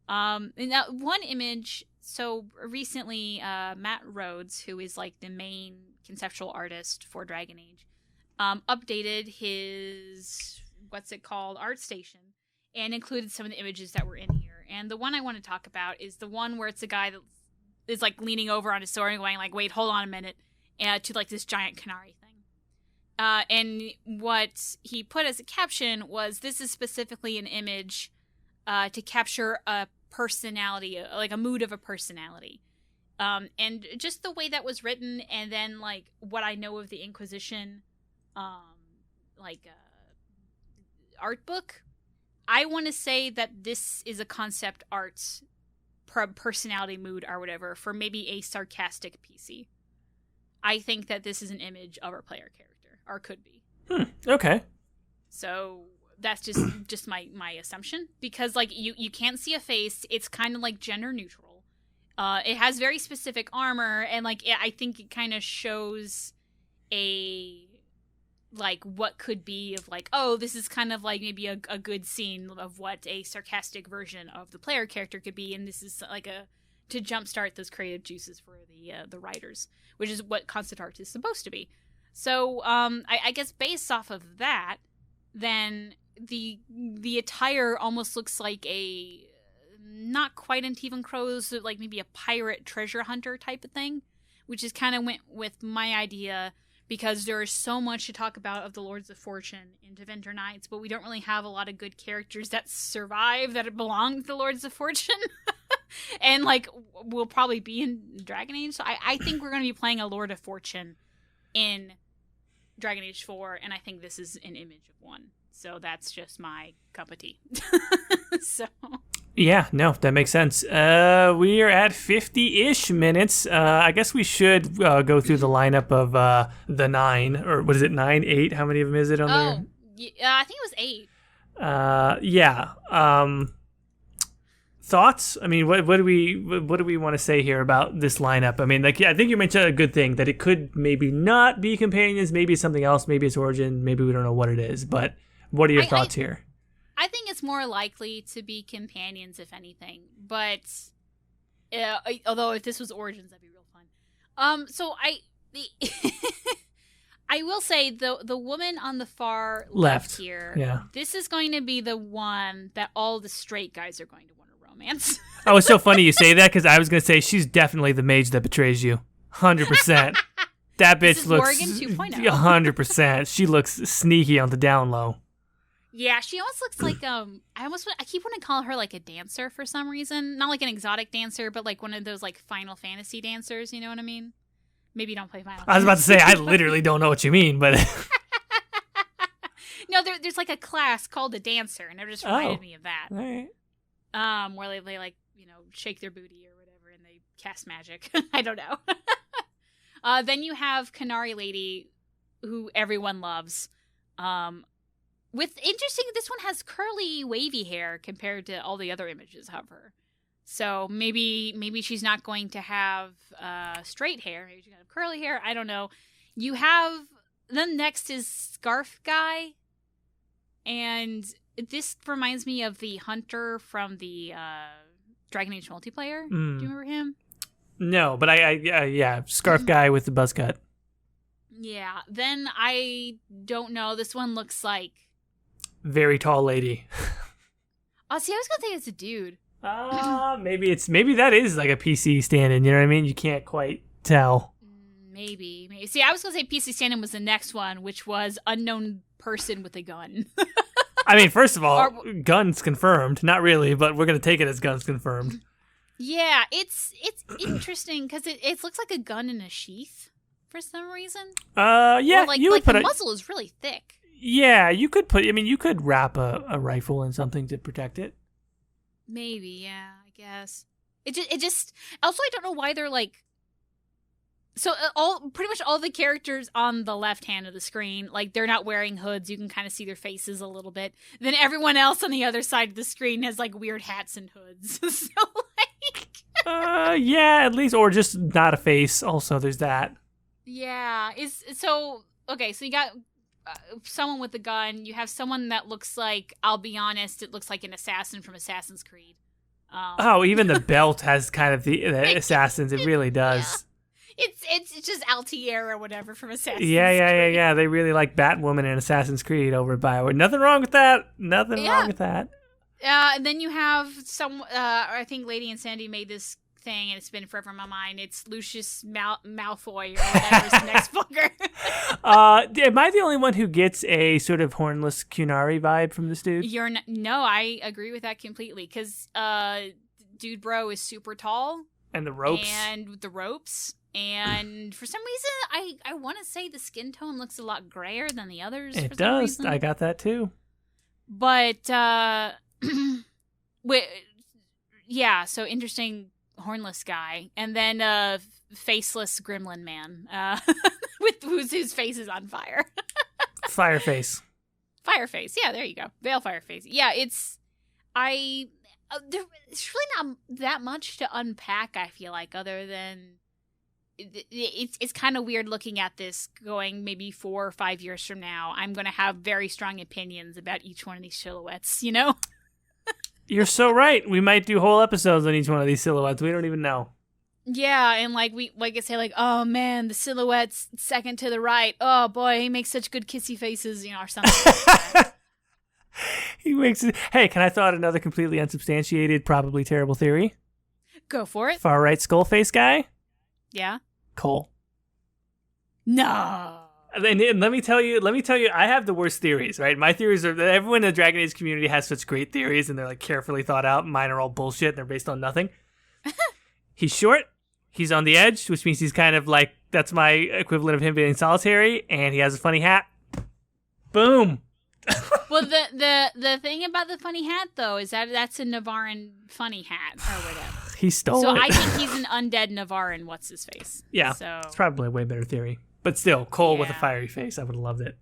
And that one image. So recently, Matt Rhodes, who is the main conceptual artist for Dragon Age, updated his ArtStation, and included some of the images that were in here. And the one I want to talk about is the one where it's a guy that is leaning over on his sword and going wait, hold on a minute, to this giant Canary thing. And what he put as a caption was, "This is specifically an image to capture a personality, a mood of a personality." And just the way that was written, and then what I know of the Inquisition art book, I want to say that this is a concept art personality mood or whatever for maybe a sarcastic PC. I think that this is an image of our player character, or could be. Okay. So That's just my assumption, because like you can't see a face. It's kind of like gender neutral. It has very specific armor, and like I think it kind of shows a like what could be of like, oh, this is kind of like maybe a good scene of what a sarcastic version of the player character could be, and this is like to jumpstart those creative juices for the writers, which is what concept art is supposed to be. So I guess based off of that, then the attire almost looks like a not quite Antivan Crow's, like maybe a pirate treasure hunter type of thing, which is kind of went with my idea, because there is so much to talk about of the Lords of Fortune in Deventer Knights, but we don't really have a lot of good characters that survive that belong to the Lords of Fortune. And like will probably be in Dragon Age. So I think we're going to be playing a Lord of Fortune in Dragon Age 4, and I think this is an image of one. So that's just my cup of tea. So Yeah, no, that makes sense. We are at 50-ish minutes. I guess we should go through the lineup of the 9, or what is it, 9, 8? How many of them is it on there? Yeah, I think it was 8. Yeah. Thoughts? I mean, what do we want to say here about this lineup? I mean, like, I think you mentioned a good thing, that it could maybe not be companions, maybe it's something else, maybe it's origin, maybe we don't know what it is. But what are your thoughts here? I think it's more likely to be companions, if anything. But although if this was origins, that'd be real fun. So I will say the woman on the far left here. Yeah. This is going to be the one that all the straight guys are going to want to romance. Oh, it's so funny you say that, because I was going to say she's definitely the mage that betrays you. 100%. That bitch looks Morrigan 2.0. 100%. She looks sneaky on the down low. Yeah, she almost looks like I keep wanting to call her like a dancer for some reason. Not like an exotic dancer, but like one of those like Final Fantasy dancers, you know what I mean? Maybe you don't play Final Fantasy. I was about to say, I literally don't know what you mean, but no, there's like a class called a dancer, and it just reminded me of that. All right. Where they like, you know, shake their booty or whatever, and they cast magic. I don't know. Then you have Canary Lady, who everyone loves. With interesting, this one has curly, wavy hair compared to all the other images of her. So maybe she's not going to have straight hair. Maybe she's going to have curly hair. I don't know. You have, then next is Scarf Guy. And this reminds me of the hunter from the Dragon Age multiplayer. Do you remember him? No, but yeah, Scarf Guy with the buzz cut. Yeah. Then I don't know. This one looks like very tall lady. Oh, see, I was gonna think it's a dude. Maybe that is like a PC stand-in. You know what I mean? You can't quite tell. Maybe. See, I was gonna say PC stand-in was the next one, which was unknown person with a gun. I mean, first of all, guns confirmed. Not really, but we're gonna take it as guns confirmed. Yeah, it's interesting because it looks like a gun in a sheath for some reason. Yeah, or like, you would the put muzzle is really thick. Yeah, you could put. I mean, you could wrap a rifle in something to protect it. Maybe, yeah, I guess. It just. Also, I don't know why they're like. So pretty much all the characters on the left hand of the screen, like they're not wearing hoods. You can kind of see their faces a little bit. Then everyone else on the other side of the screen has like weird hats and hoods. So like. Yeah, at least, or just not a face. Also, there's that. Yeah, okay. So you got. Someone with a gun. You have someone that looks like, I'll be honest, it looks like an assassin from Assassin's Creed. Even the belt has kind of the assassins. It really does. Yeah. It's just Altair or whatever from Assassin's Creed. Yeah. They really like Batwoman in Assassin's Creed over at BioWare. Nothing wrong with that. Nothing wrong with that. And then you have I think Lady and Sandy made this thing, and it's been forever in my mind. It's Lucius Malfoy or whatever's the next fucker. Am I the only one who gets a sort of hornless Qunari vibe from this dude? No, I agree with that completely, because dude bro is super tall. And the ropes. And for some reason, I want to say the skin tone looks a lot grayer than the others. It does. I got that too. But, yeah, so interesting hornless guy, and then faceless gremlin man with whose face is on fire. Fireface. Fireface. Yeah, there you go. Veil Fireface. Yeah, it's there's really not that much to unpack, I feel like, other than it's kind of weird looking at this going maybe 4 or 5 years from now. I'm going to have very strong opinions about each one of these silhouettes, you know? You're so right. We might do whole episodes on each one of these silhouettes. We don't even know. Yeah, and like I could say like, oh man, the silhouette's second to the right. Oh boy, he makes such good kissy faces, you know, or something like that. He makes it. Hey, can I throw out another completely unsubstantiated, probably terrible theory? Go for it. Far right skull face guy? Yeah. Cole. No. And let me tell you, I have the worst theories, right? My theories are that everyone in the Dragon Age community has such great theories, and they're like carefully thought out. Mine are all bullshit, and they're based on nothing. He's short. He's on the edge, which means he's kind of like, that's my equivalent of him being solitary, and he has a funny hat. Boom. Well, the thing about the funny hat, though, is that that's a Navarran funny hat, or whatever. He stole So it. I think he's an undead Navarran what's-his-face. Yeah, So, it's probably a way better theory. But still, Cole with a Yeah. fiery face, I would have loved it.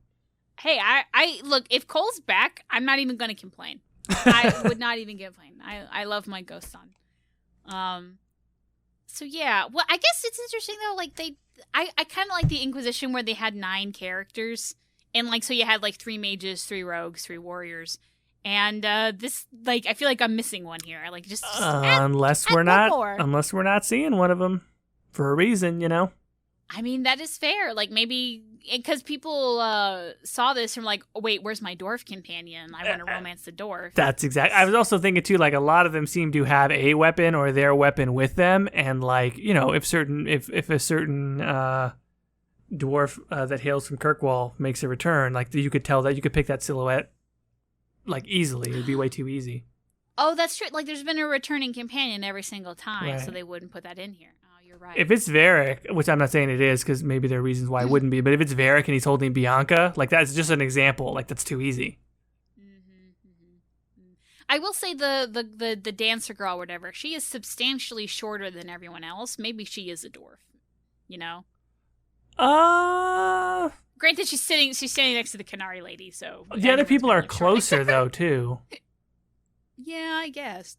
hey, I look, if Cole's back, I'm not even going to complain. I would not even complain. I love my ghost son. So yeah, well, I guess it's interesting though. Like I kind of like the Inquisition where they had 9 characters, and like so you had like 3 mages, 3 rogues, 3 warriors, and this like I feel like I'm missing one here. Like just Unless add we're one more. not seeing one of them for a reason, you know. I mean that is fair. Like maybe because people saw this and were like, oh, wait, where's my dwarf companion? I want to romance the dwarf. That's exactly. I was also thinking too, like a lot of them seem to have a weapon or their weapon with them, and like you know, if a certain dwarf that hails from Kirkwall makes a return, like you could tell that you could pick that silhouette like easily. It'd be way too easy. Oh, that's true. Like there's been a returning companion every single time, Right. so they wouldn't put that in here. Oh, you're right. If it's Varric, which I'm not saying it is, because maybe there are reasons why it wouldn't be, but if it's Varric and he's holding Bianca, like that's just an example. Like that's too easy. I will say the dancer girl, or whatever, she is substantially shorter than everyone else. Maybe she is a dwarf, you know. Granted, she's standing next to the Canary lady, so The other people are everyone's gonna look short. closer though too. Yeah, I guess.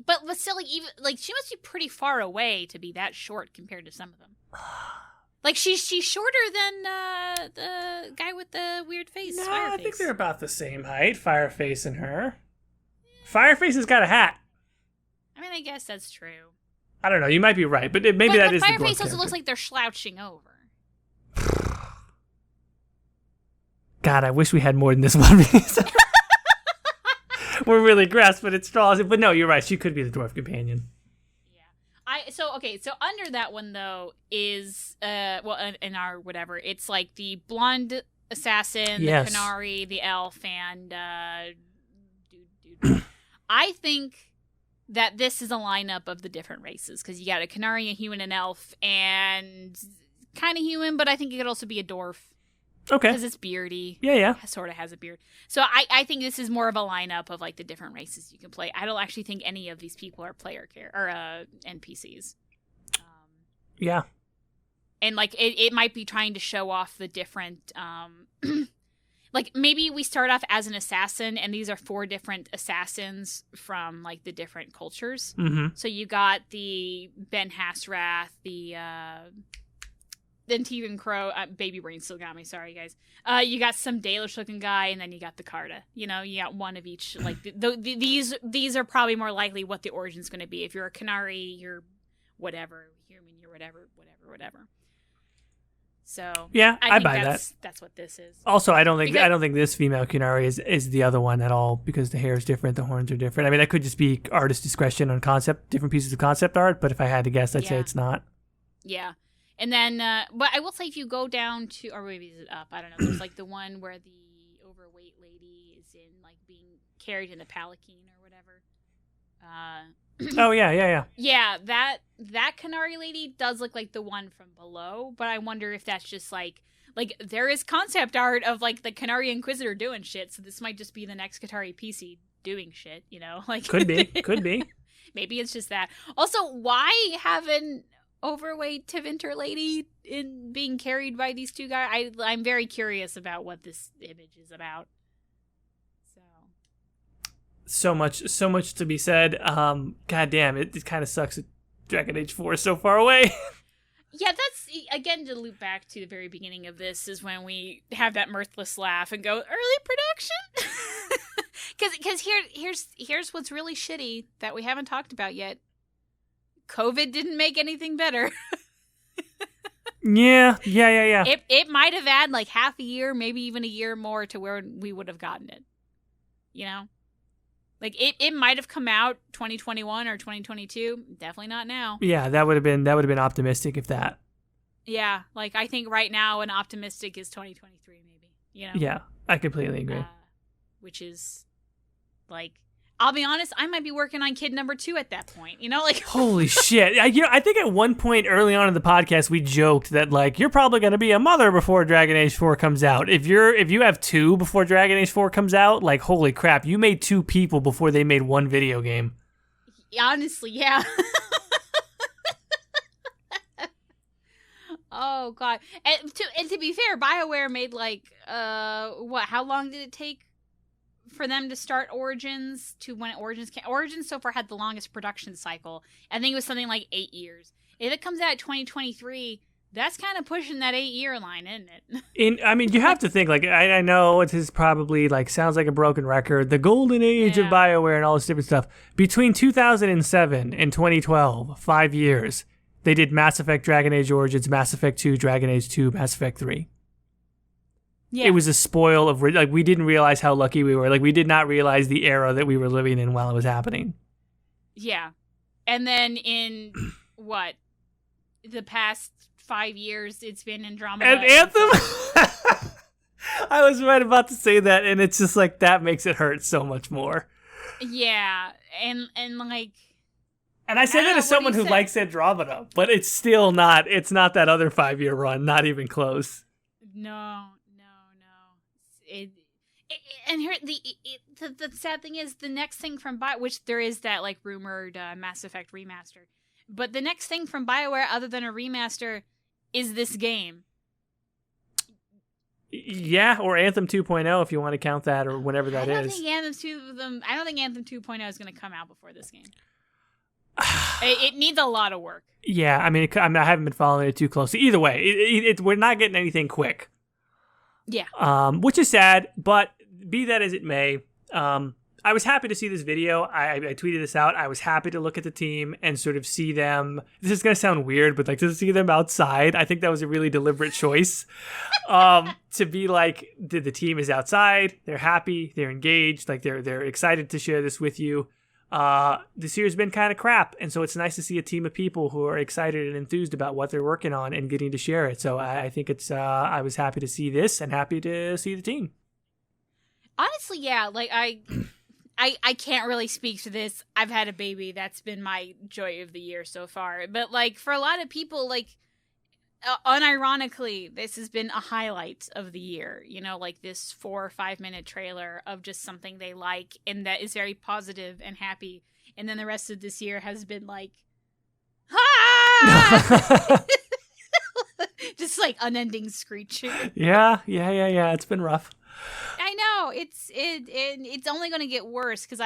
But still, like even like she must be pretty far away to be that short compared to some of them. Like she's shorter than the guy with the weird face. No, Fireface. I think they're about the same height. Fireface and her. Fireface has got a hat. I mean, I guess that's true. I don't know. You might be right, but maybe But that is the dwarf Fireface also character. looks like they're slouching over. God, I wish we had more than this one. We're really grasping at straws. But no, you're right. She could be the dwarf companion. So under that one though is in our whatever, it's like the blonde assassin, Yes. the Canary, the elf, and dude. I think that this is a lineup of the different races because you got a Canary, a human, an elf, and kind of human, but I think it could also be a dwarf Okay. because it's beardy. Yeah. Sort of has a beard. So I think this is more of a lineup of like the different races you can play. I don't actually think any of these people are NPCs. Yeah. And like it might be trying to show off the different like maybe we start off as an assassin and these are 4 different assassins from like the different cultures. Mm-hmm. So you got the Ben Hasrath, the Tegan Crow, Baby Brain still got me, sorry guys. You got some Dalish looking guy, and then you got the Carta. You know, you got one of each. Like these are probably more likely what the origin's going to be. If you're a Canary, you're whatever human, you're whatever. So Yeah, I think buy that's what this is. Also, I don't Because- think this female Canary is the other one at all because the hair is different, the horns are different. I mean, that could just be artist discretion on concept, different pieces of concept art. But if I had to guess, I'd say Yeah. it's not. Yeah. And then, but I will say if you go down to, or maybe is it up? I don't know. There's like the one where the overweight lady is in like being carried in a palanquin or whatever. Oh yeah. Yeah, that Canary lady does look like the one from below, but I wonder if that's just like there is concept art of like the Canary Inquisitor doing shit, so this might just be the next Qatari PC doing shit, you know? Like Could be. Maybe it's just that. Also, why have an overweight Tevinter lady in being carried by these two guys. I'm very curious about what this image is about. So much to be said. God damn, it kind of sucks that Dragon Age 4 is so far away. Yeah, that's, again, to loop back to the very beginning of this, is when we have that mirthless laugh and go, early production? Because here's what's really shitty that we haven't talked about yet. COVID didn't make anything better. Yeah. It might have had like half a year, maybe even a year more to where we would have gotten it. You know? Like, it might have come out 2021 or 2022. Definitely not now. Yeah, that would have been optimistic if that. Yeah, like, I think right now an optimistic is 2023, maybe. You know? Yeah, I completely agree. Which is, like, I'll be honest, I might be working on kid number 2 at that point. You know, like, holy shit! I think at one point early on in the podcast we joked that like you're probably going to be a mother before Dragon Age 4 comes out. If you have 2 before Dragon Age 4 comes out, like holy crap, you made 2 people before they made one video game. Honestly, yeah. Oh god, and to be fair, BioWare made like how long did it take for them to start Origins to when Origins came? Origins so far had the longest production cycle. I think it was something like 8 years. If it comes out in 2023, that's kind of pushing that 8-year line, isn't it? You have to think, like, I know it is probably, like, sounds like a broken record, the golden age of BioWare and all this different stuff. Between 2007 and 2012, 5 years, they did Mass Effect Dragon Age Origins, Mass Effect 2, Dragon Age 2, Mass Effect 3. Yeah. It was a spoil of, like, we didn't realize how lucky we were. Like, we did not realize the era that we were living in while it was happening. Yeah. And then in, the past 5 years, it's been Andromeda. And Anthem? I was right about to say that, and it's just like, that makes it hurt so much more. Yeah. And like... And I say that as someone who likes Andromeda, but it's not that other 5-year run, not even close. No. And here the sad thing is the next thing from which there is that like rumored Mass Effect remaster, but the next thing from BioWare other than a remaster is this game. Yeah, or Anthem 2.0 if you want to count that, or whatever that is. I don't think Anthem 2.0 is going to come out before this game. It needs a lot of work. Yeah, I haven't been following it too closely. Either way, we're not getting anything quick. Yeah. Which is sad, but be that as it may, I was happy to see this video. I tweeted this out. I was happy to look at the team and sort of see them. This is going to sound weird, but like to see them outside. I think that was a really deliberate choice. To be like, the team is outside. They're happy. They're engaged. Like they're excited to share this with you. This year's been kind of crap, and so it's nice to see a team of people who are excited and enthused about what they're working on and getting to share it. So I think it's I was happy to see this and happy to see the team. Honestly, yeah, like I can't really speak to this. I've had a baby. That's been my joy of the year so far. But like for a lot of people, like unironically, this has been a highlight of the year. You know, like this 4 or 5 minute trailer of just something they like and that is very positive and happy. And then the rest of this year has been like, ah! Just like unending screeching. Yeah. It's been rough. I know it's only going to get worse because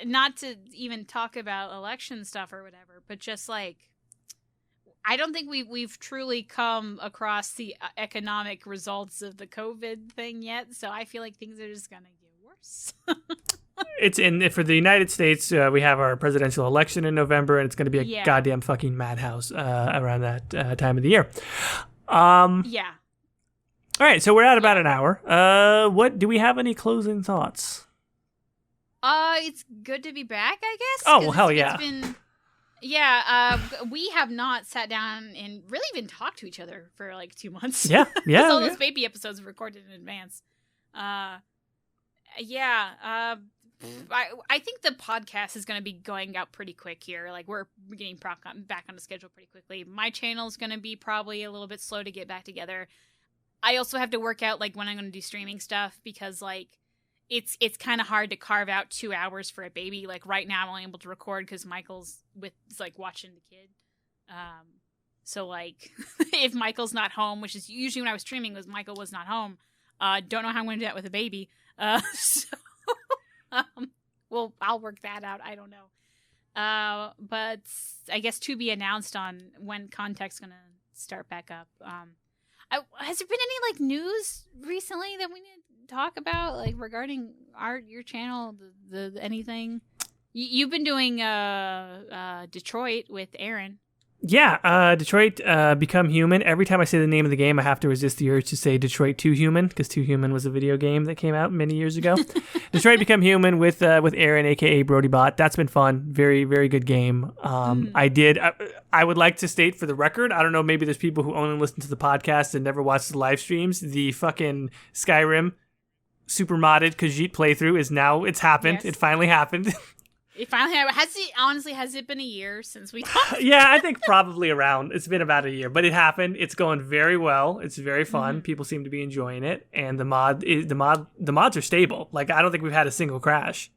not to even talk about election stuff or whatever, but just like I don't think we've truly come across the economic results of the COVID thing yet. So I feel like things are just going to get worse. It's for the United States. We have our presidential election in November, and it's going to be a goddamn fucking madhouse around that time of the year. Yeah. All right, so we're at about an hour. What do we have any closing thoughts? It's good to be back, I guess. Oh, well, hell yeah. It's been, we have not sat down and really even talked to each other for like 2 months. Yeah. All those baby episodes are recorded in advance. I think the podcast is going to be going out pretty quick here. Like we're getting back on the schedule pretty quickly. My channel is going to be probably a little bit slow to get back together. I also have to work out like when I'm going to do streaming stuff because like it's kind of hard to carve out 2 hours for a baby. Like right now I'm only able to record because Michael's like watching the kid. So like, if Michael's not home, which is usually when I was streaming, was Michael was not home. Don't know how I'm going to do that with a baby. So, well, I'll work that out. I don't know. But I guess to be announced on when Context's going to start back up. Has there been any like news recently that we need to talk about, like regarding your channel, the anything? You've been doing Detroit with Aaron. Yeah, Detroit Become Human. Every time I say the name of the game, I have to resist the urge to say Detroit 2 Human, because 2 Human was a video game that came out many years ago. Detroit Become Human with Aaron, a.k.a. BrodyBot. That's been fun. Very, very good game. I would like to state for the record, I don't know, maybe there's people who only listen to the podcast and never watch the live streams. The fucking Skyrim super modded Khajiit playthrough is now, it's happened. Yes. It finally happened. It finally has it been a year since we talked? Yeah, I think probably around. It's been about a year, but it happened. It's going very well. It's very fun. People seem to be enjoying it, and the mods are stable. Like, I don't think we've had a single crash.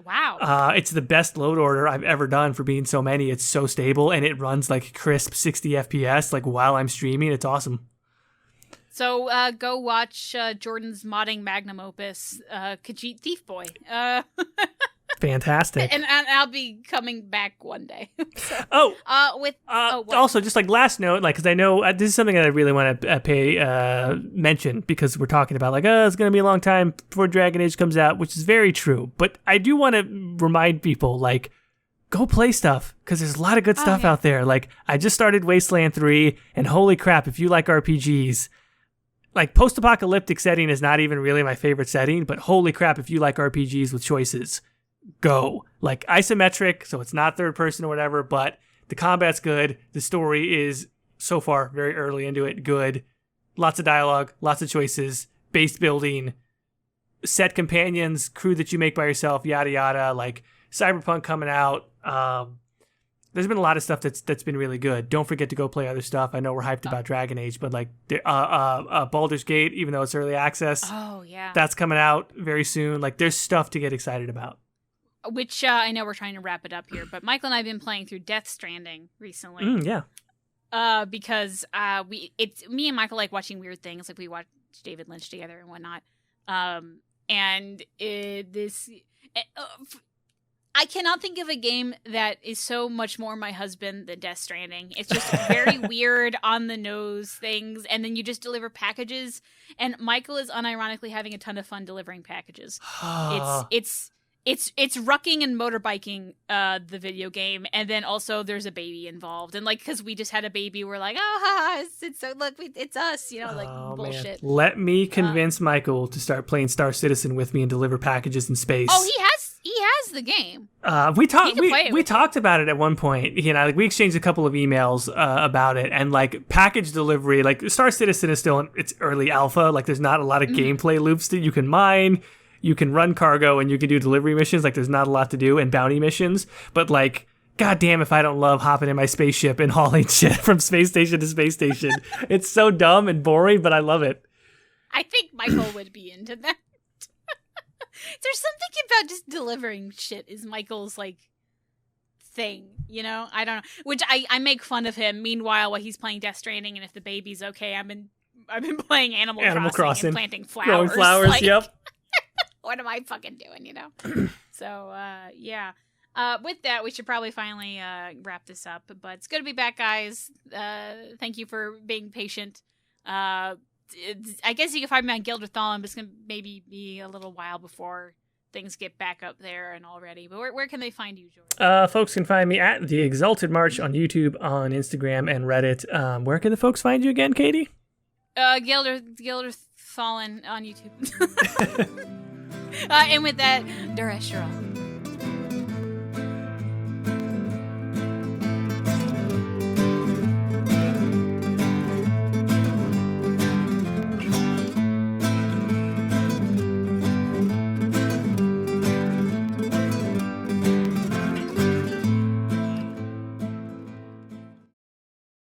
Wow. It's the best load order I've ever done for being so many. It's so stable, and it runs like crisp 60 FPS like while I'm streaming. It's awesome. So go watch Jordan's modding magnum opus, Khajiit Thief Boy. Fantastic. And I'll be coming back one day. So, what? Also, just like last note, like, because I know this is something that I really want to mention, because we're talking about like, it's going to be a long time before Dragon Age comes out, which is very true. But I do want to remind people, like, go play stuff, because there's a lot of good stuff out there. Like, I just started Wasteland 3, and holy crap, if you like RPGs, like, post-apocalyptic setting is not even really my favorite setting, but holy crap, if you like RPGs with choices, go. Like, isometric, so it's not third person or whatever, but the combat's good. The story is, so far, very early into it, good. Lots of dialogue, lots of choices, base building, set companions, crew that you make by yourself, yada yada. Like, Cyberpunk coming out. There's been a lot of stuff that's been really good. Don't forget to go play other stuff. I know we're hyped about Dragon Age, but like Baldur's Gate, even though it's early access, that's coming out very soon. Like, there's stuff to get excited about. Which I know we're trying to wrap it up here, but Michael and I have been playing through Death Stranding recently. Yeah. Because it's me and Michael like watching weird things, like we watch David Lynch together and whatnot. I cannot think of a game that is so much more my husband than Death Stranding. It's just very weird, on the nose things, and then you just deliver packages. And Michael is unironically having a ton of fun delivering packages. It's rucking and motorbiking the video game, and then also there's a baby involved, and like, because we just had a baby, we're like, it's so look, it's us, you know, like, bullshit. Man. Let me convince Michael to start playing Star Citizen with me and deliver packages in space. Oh, he has the game. We talked about it at one point. You know, like, we exchanged a couple of emails about it, and like, package delivery, like, Star Citizen is still in its early alpha. Like, there's not a lot of gameplay loops that you can mine. You can run cargo and you can do delivery missions. Like, there's not a lot to do, and bounty missions. But like, goddamn, if I don't love hopping in my spaceship and hauling shit from space station to space station. It's so dumb and boring, but I love it. I think Michael would be into that. There's something about just delivering shit is Michael's like thing, you know? I don't know. Which I make fun of him. Meanwhile, while he's playing Death Stranding, and if the baby's okay, I've been playing Animal Crossing and planting flowers. Growing flowers, like, yep. What am I fucking doing, you know? So, yeah. With that, we should probably finally wrap this up. But it's good to be back, guys. Thank you for being patient. I guess you can find me on Guild with Thalin, but it's going to maybe be a little while before things get back up there and already. But where can they find you, George? Folks can find me at The Exalted March on YouTube, on Instagram, and Reddit. Where can the folks find you again, Katie? Guild with Thalin on YouTube. And with that, Duresh Shara.